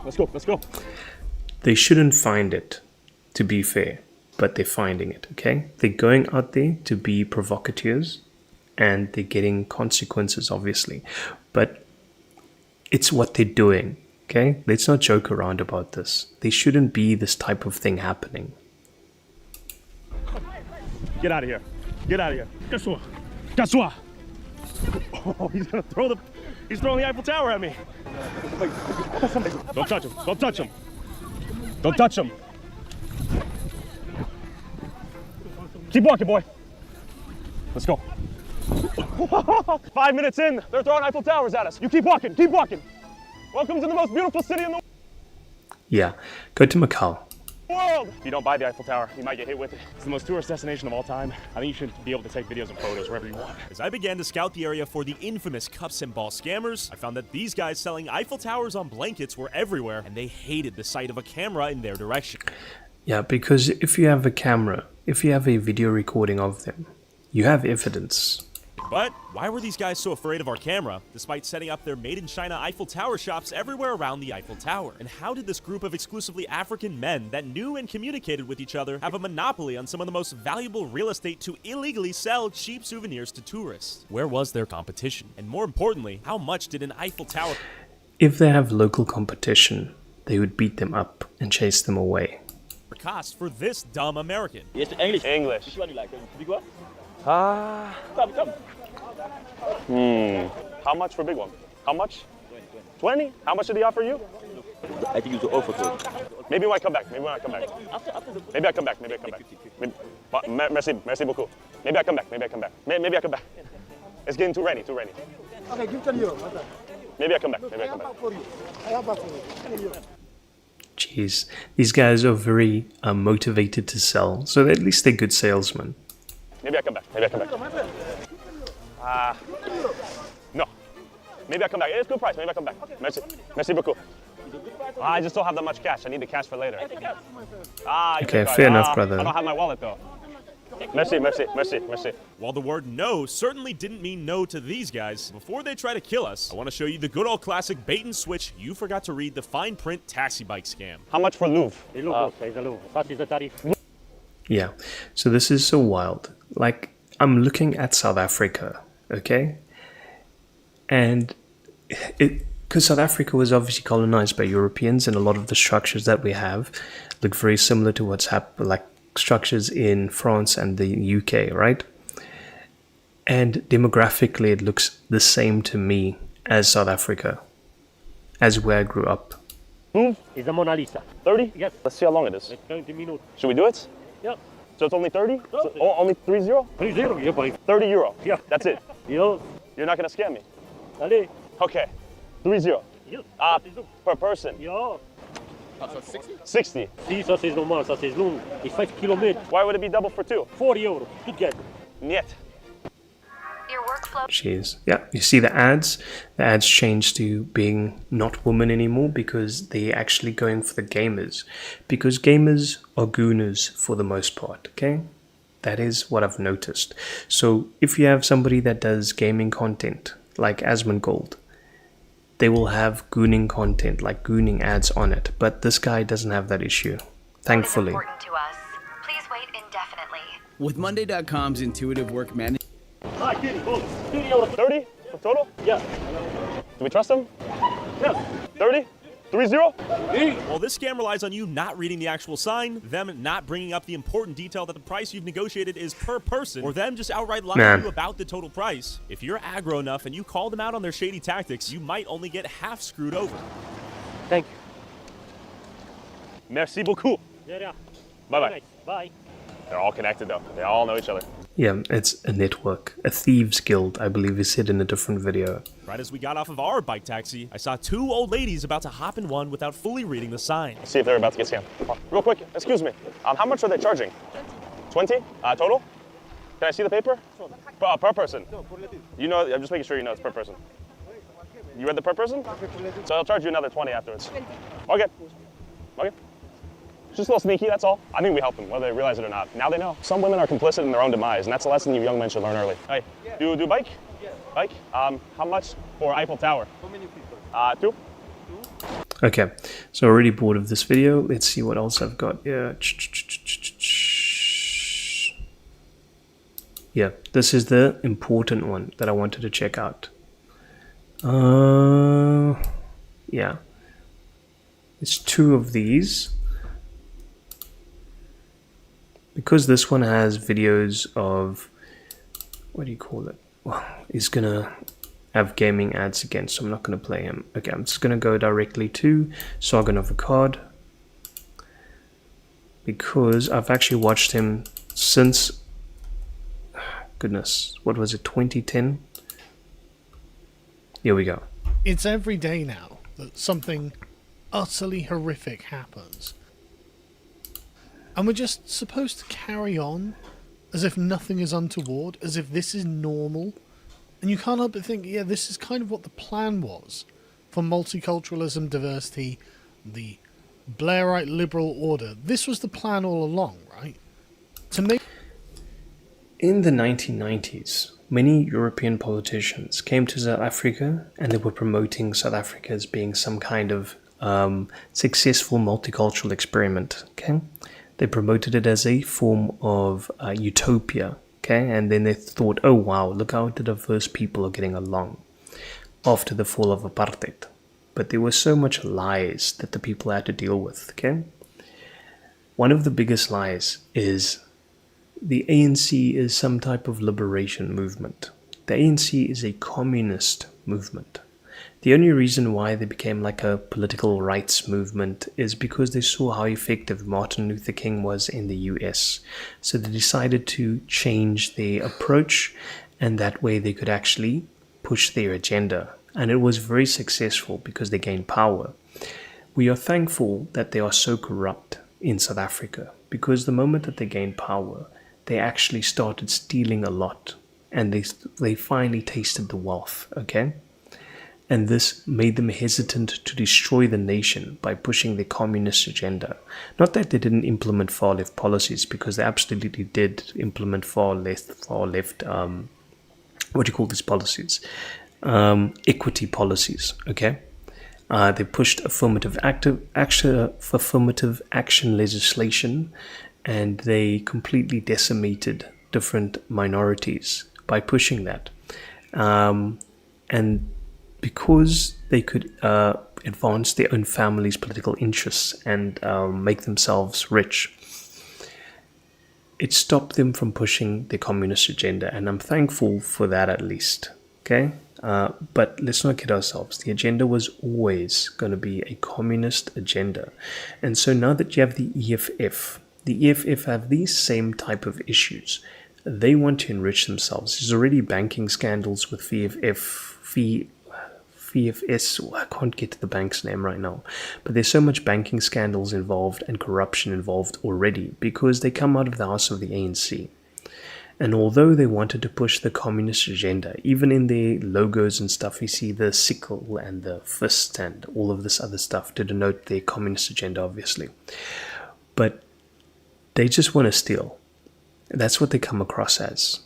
Let's go. They shouldn't find it, to be fair, but they're finding it, okay? They're going out there to be provocateurs and they're getting consequences, obviously. But it's what they're doing, okay? Let's not joke around about this. There shouldn't be this type of thing happening. Get out of here. Guess what? Oh, he's throwing the Eiffel Tower at me. Don't touch him. Keep walking, boy. Let's go. 5 minutes in, they're throwing Eiffel Towers at us. You keep walking. Welcome to the most beautiful city in the Yeah, go to Macau. world. If you don't buy the Eiffel Tower, you might get hit with it. It's the most tourist destination of all time. I think you should be able to take videos and photos wherever you want. As I began to scout the area for the infamous cups and ball scammers, I found that these guys selling Eiffel Towers on blankets were everywhere, and they hated the sight of a camera in their direction. Yeah, because if you have a camera, if you have a video recording of them, you have evidence. But why were these guys so afraid of our camera, despite setting up their made-in-China Eiffel Tower shops everywhere around the Eiffel Tower? And how did this group of exclusively African men that knew and communicated with each other have a monopoly on some of the most valuable real estate to illegally sell cheap souvenirs to tourists? Where was their competition? And more importantly, how much did an Eiffel Tower... If they have local competition, they would beat them up and chase them away. ...cost for this dumb American? Yes, English. Which one you like? Big one? Come. How much for big one? How much? 20? How much did he offer you? I think it's offer 20. Maybe when I come back. Maybe I come back. Merci beaucoup. Maybe I come back. Maybe I come back. It's getting too rainy. Okay, give 10 euro. Maybe I come back. I have back for you. 10 euro. Jeez, these guys are very motivated to sell, so at least they're good salesmen. Maybe I come back. No. Maybe I come back. It's good price. Maybe I come back. Merci beaucoup. I just don't have that much cash. I need the cash for later. Okay, fair enough, brother. I don't have my wallet though. Merci. While the word no certainly didn't mean no to these guys, before they try to kill us, I want to show you the good old classic bait and switch you forgot to read the fine print taxi bike scam. How much for Louvre? Yeah, so this is so wild. Like, I'm looking at South Africa, okay? And because South Africa was obviously colonized by Europeans, and a lot of the structures that we have look very similar to what's happened, like structures in France and the UK, right? And demographically, it looks the same to me as South Africa, as where I grew up. Move. Is the Mona Lisa. 30? Yes. Let's see how long it is. 20 minutes. Should we do it? Yeah. So it's only 30? So, only 30? 30, yeah, boy. 30 euro? Yeah. That's it? Yeah. You're not going to scam me? Allez. Okay. 30. Yeah. Per person? Yeah. 60? Si, ça c'est normal, ça c'est long. It's 5 kilometers. Why would it be double for 2? 40 euros. Good get. Niet. Jeez. Yeah, you see the ads? The ads changed to being not women anymore because they're actually going for the gamers. Because gamers are gooners for the most part, okay? That is what I've noticed. So if you have somebody that does gaming content, like Asmongold, they will have gooning content, like gooning ads on it. But this guy doesn't have that issue, thankfully. With Monday.com's intuitive work management. 30 for total? Yeah. Do we trust him? Yeah. 30? 30? Well, this scam relies on you not reading the actual sign, them not bringing up the important detail that the price you've negotiated is per person, or them just outright lying to you about the total price. If you're aggro enough and you call them out on their shady tactics, you might only get half screwed over. Thank you. Merci beaucoup. Yeah. Bye-bye. Nice. Bye. They're all connected, though. They all know each other. Yeah, it's a network. A thieves guild, I believe is said in a different video. Right as we got off of our bike taxi, I saw two old ladies about to hop in one without fully reading the sign. Let's see if they're about to get scammed. Real quick, excuse me. How much are they charging? 20? Total? Can I see the paper? Per person. You know, I'm just making sure you know it's per person. You read the per person? So I'll charge you another 20 afterwards. Okay. Okay. Just a little sneaky, that's all. I think we help them, whether they realize it or not. Now they know. Some women are complicit in their own demise, and that's a lesson you young men should learn early. Hey, do bike? Yes. Bike? How much for Eiffel Tower? How many people? 2. Okay, so already bored of this video. Let's see what else I've got here. Yeah, this is the important one that I wanted to check out. Yeah. It's 2 of these. Because this one has videos of, what do you call it? Well, he's gonna have gaming ads again, so I'm not gonna play him. Okay, I'm just gonna go directly to Sargon of Akkad, because I've actually watched him since, goodness, what was it, 2010? Here we go. It's every day now that something utterly horrific happens. And we're just supposed to carry on as if nothing is untoward, as if this is normal. And you can't help but think, yeah, this is kind of what the plan was for multiculturalism, diversity, the Blairite liberal order. This was the plan all along, right? To make... In the 1990s, many European politicians came to South Africa and they were promoting South Africa as being some kind of successful multicultural experiment, okay? They promoted it as a form of utopia, okay? And then they thought, oh wow, look how the diverse people are getting along after the fall of apartheid. But there was so much lies that the people had to deal with, okay? One of the biggest lies is the ANC is some type of liberation movement. The ANC is a communist movement. The only reason why they became like a political rights movement is because they saw how effective Martin Luther King was in the US. So they decided to change their approach, and that way they could actually push their agenda. And it was very successful because they gained power. We are thankful that they are so corrupt in South Africa, because the moment that they gained power, they actually started stealing a lot, and they finally tasted the wealth, okay? And this made them hesitant to destroy the nation by pushing their communist agenda. Not that they didn't implement far left policies, because they absolutely did implement far left, what do you call these policies? Equity policies, okay? They pushed affirmative action legislation, and they completely decimated different minorities by pushing that. And because they could advance their own family's political interests and make themselves rich, it stopped them from pushing the communist agenda, and I'm thankful for that at least. Okay, but let's not kid ourselves. The agenda was always going to be a communist agenda, and so now that you have the EFF have these same type of issues. They want to enrich themselves. There's already banking scandals with VFS, I can't get to the bank's name right now, but there's so much banking scandals involved and corruption involved already because they come out of the house of the ANC. And although they wanted to push the communist agenda, even in their logos and stuff, you see the sickle and the fist and all of this other stuff to denote their communist agenda, obviously. But they just want to steal. That's what they come across as.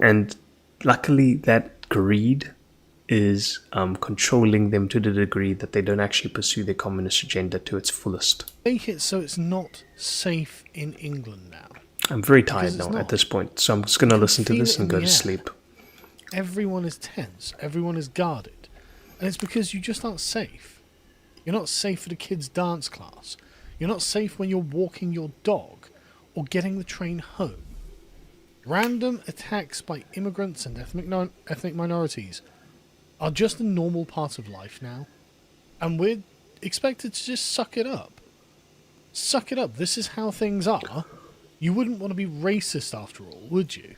And luckily that greed is controlling them to the degree that they don't actually pursue their communist agenda to its fullest. Make it so it's not safe in England now. I'm very tired now at this point, so I'm just going to listen to this and go to sleep. Everyone is tense. Everyone is guarded. And it's because you just aren't safe. You're not safe at a kid's dance class. You're not safe when you're walking your dog or getting the train home. Random attacks by immigrants and ethnic minorities are just a normal part of life now, and we're expected to just suck it up. Suck it up. This is how things are. You wouldn't want to be racist after all, would you?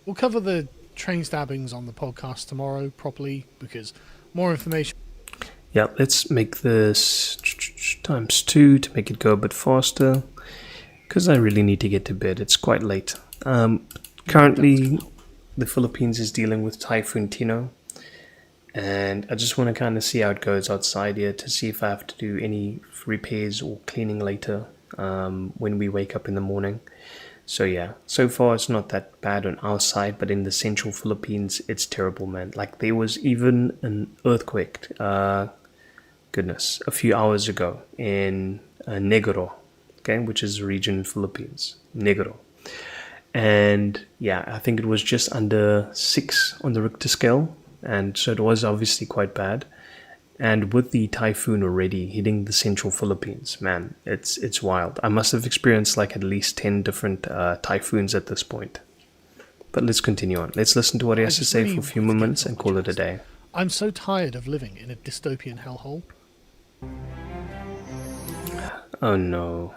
We'll cover the train stabbings on the podcast tomorrow properly, because more information... Yeah, let's make this ×2 to make it go a bit faster, because I really need to get to bed. It's quite late. Currently, the Philippines is dealing with Typhoon Tino. And I just want to kind of see how it goes outside here to see if I have to do any repairs or cleaning later when we wake up in the morning. So yeah, so far it's not that bad on our side, but in the central Philippines, it's terrible, man. Like there was even an earthquake, goodness, a few hours ago in Negro, okay, which is a region in Philippines, Negro. And yeah, I think it was just under 6 on the Richter scale. And so it was obviously quite bad. And with the typhoon already hitting the central Philippines, man, it's wild. I must have experienced like at least 10 different typhoons at this point. But let's continue on. Let's listen to what he has to say for a few moments and call it a day. I'm so tired of living in a dystopian hellhole. Oh no.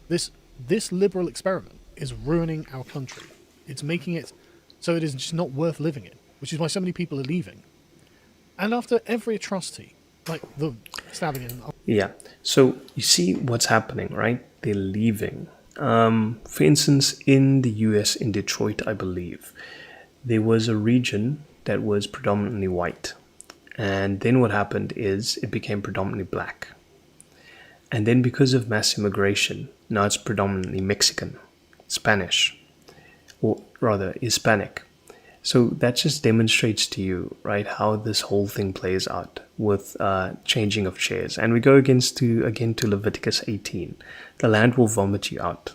This liberal experiment is ruining our country. It's making it so it is just not worth living in, which is why so many people are leaving. And after every atrocity, like the stabbing in... Yeah, so you see what's happening, right? They're leaving. For instance, in the US, in Detroit, I believe, there was a region that was predominantly white. And then what happened is it became predominantly black. And then because of mass immigration, now it's predominantly Mexican, Spanish, or rather Hispanic. So that just demonstrates to you, right, how this whole thing plays out with changing of chairs. And we go again to Leviticus 18. The land will vomit you out.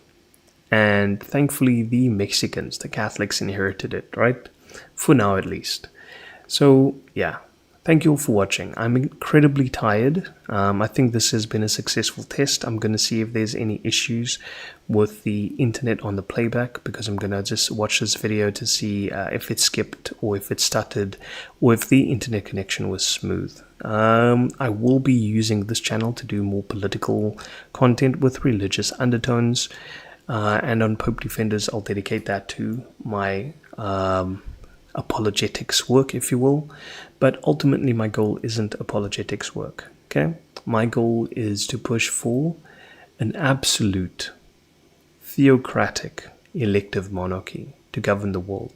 And thankfully the Mexicans, the Catholics, inherited it, right? For now at least. So yeah. Thank you all for watching. I'm incredibly tired. I think this has been a successful test. I'm going to see if there's any issues with the internet on the playback, because I'm going to just watch this video to see if it skipped or if it stuttered or if the internet connection was smooth. I will be using this channel to do more political content with religious undertones, and on Pope Defenders I'll dedicate that to my apologetics work, if you will. But ultimately my goal isn't apologetics work, okay? My goal is to push for an absolute theocratic elective monarchy to govern the world.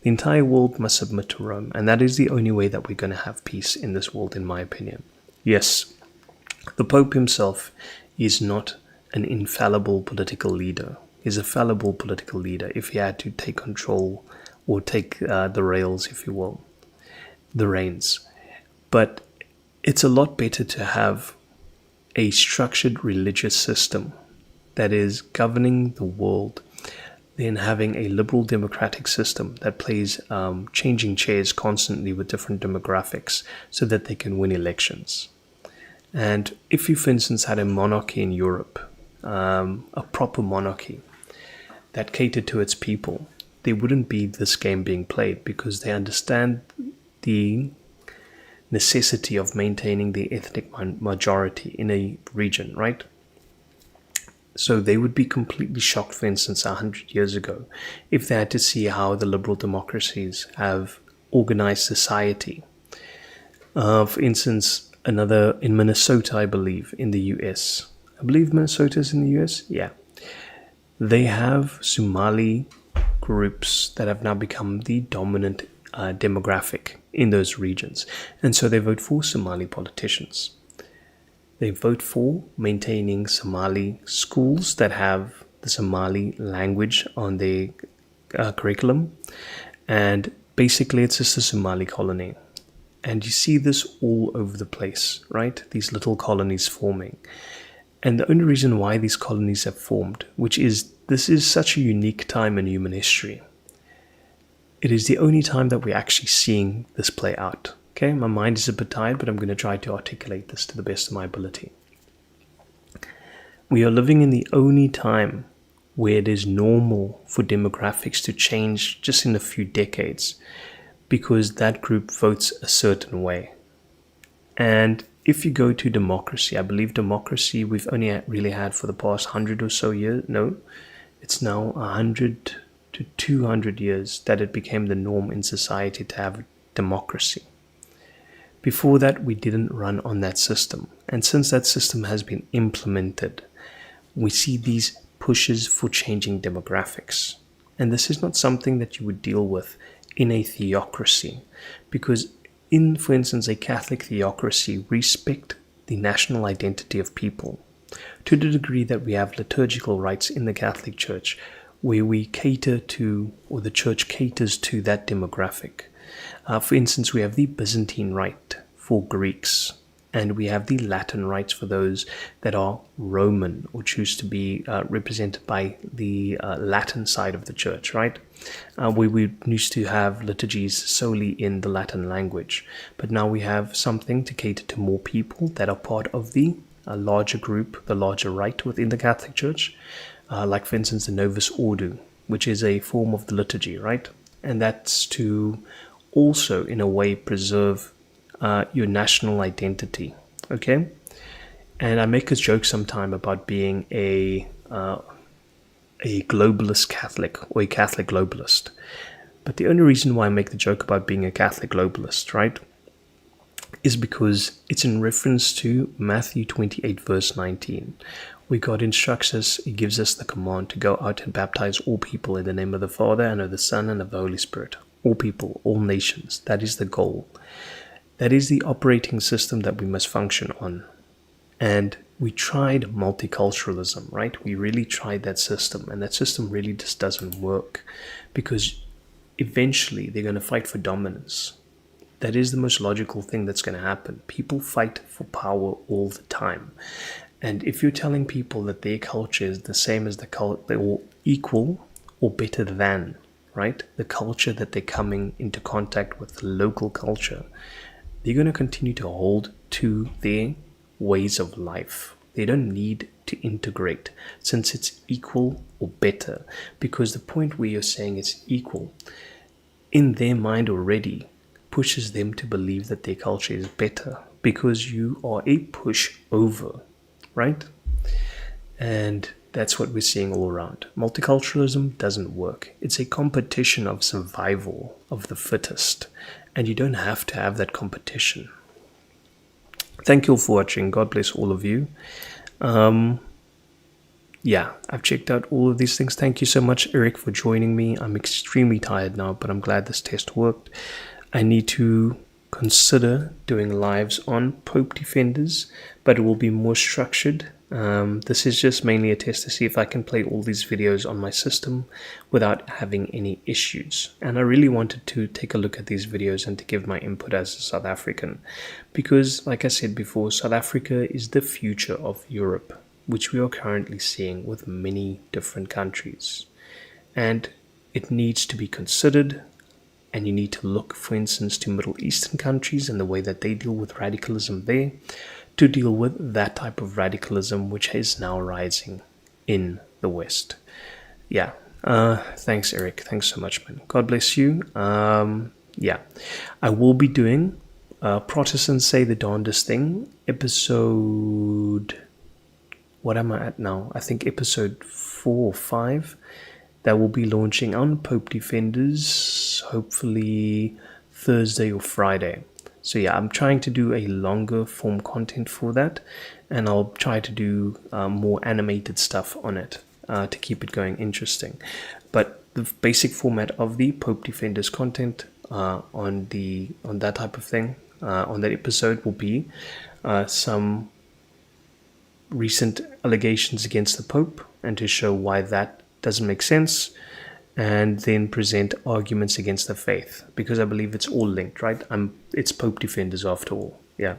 The entire world must submit to Rome, and that is the only way that we're going to have peace in this world, in my opinion. Yes, the Pope himself is not an infallible political leader. He's a fallible political leader if he had to take control or take the rails, if you will, the reins. But it's a lot better to have a structured religious system that is governing the world, then having a liberal democratic system that plays changing chairs constantly with different demographics so that they can win elections. And if you, for instance, had a monarchy in Europe, a proper monarchy that catered to its people, there wouldn't be this game being played, because they understand the necessity of maintaining the ethnic majority in a region, right? So they would be completely shocked, for instance, 100 years ago, if they had to see how the liberal democracies have organized society. For instance, in Minnesota, I believe, in the US. I believe Minnesota is in the US? Yeah. They have Somali groups that have now become the dominant demographic in those regions. And so they vote for Somali politicians. They vote for maintaining Somali schools that have the Somali language on their curriculum. And basically, it's just a Somali colony. And you see this all over the place, right? These little colonies forming. And the only reason why these colonies have formed, this is such a unique time in human history. It is the only time that we're actually seeing this play out. Okay, my mind is a bit tired, but I'm going to try to articulate this to the best of my ability. We are living in the only time where it is normal for demographics to change just in a few decades, because that group votes a certain way. And if you go to democracy, I believe democracy we've only really had for the past 100 or so years. No, it's now 100 to 200 years that it became the norm in society to have democracy. Before that, we didn't run on that system. And since that system has been implemented, we see these pushes for changing demographics. And this is not something that you would deal with in a theocracy, because in, for instance, a Catholic theocracy, respect the national identity of people to the degree that we have liturgical rites in the Catholic Church where we cater to, or the Church caters to, that demographic. For instance, we have the Byzantine Rite for Greeks, and we have the Latin rites for those that are Roman or choose to be represented by the Latin side of the church, right? Where we used to have liturgies solely in the Latin language. But now we have something to cater to more people that are part of the larger group, the larger rite within the Catholic Church, like, for instance, the Novus Ordo, which is a form of the liturgy, right? And that's to also, in a way, preserve your national identity, okay? And I make a joke sometime about being a globalist Catholic, or a Catholic globalist. But the only reason why I make the joke about being a Catholic globalist, right, is because it's in reference to Matthew 28 verse 19, where God instructs us, He gives us the command to go out and baptize all people in the name of the Father and of the Son and of the Holy Spirit. All people, all nations. That is the goal. That is the operating system that we must function on. And we tried multiculturalism, right? We really tried that system, and that system really just doesn't work, because eventually they're going to fight for dominance. That is the most logical thing that's going to happen. People fight for power all the time. And if you're telling people that their culture is the same as the culture, or equal or better than, right, the culture that they're coming into contact with, the local culture, they're going to continue to hold to their ways of life. They don't need to integrate since it's equal or better, because the point where you're saying it's equal, in their mind already, pushes them to believe that their culture is better, because you are a push over, right? And that's what we're seeing all around. Multiculturalism doesn't work. It's a competition of survival of the fittest, and you don't have to have that competition. Thank you all for watching. God bless all of you. Yeah, I've checked out all of these things. Thank you so much, Eric, for joining me. I'm extremely tired now, but I'm glad this test worked. I need to consider doing lives on Pope defenders, but it will be more structured This is just mainly a test to see if I can play all these videos on my system without having any issues. And I really wanted to take a look at these videos and to give my input as a South African, because like I said before, South Africa is the future of Europe, which we are currently seeing with many different countries. And it needs to be considered, and you need to look, for instance, to Middle Eastern countries and the way that they deal with radicalism there, to deal with that type of radicalism which is now rising in the West. Yeah. Thanks, Eric. Thanks so much, man. God bless you. Yeah. I will be doing Protestants Say the Darndest Thing, episode... What am I at now? I think episode 4 or 5. That will be launching on Pope Defenders, hopefully Thursday or Friday. So yeah, I'm trying to do a longer form content for that, and I'll try to do more animated stuff on it to keep it going interesting. But the basic format of the Pope Defenders content on that type of thing, on that episode, will be some recent allegations against the Pope, and to show why that doesn't make sense, and then present arguments against the faith, because I believe it's all linked, right? It's Pope Defenders after all. Yeah.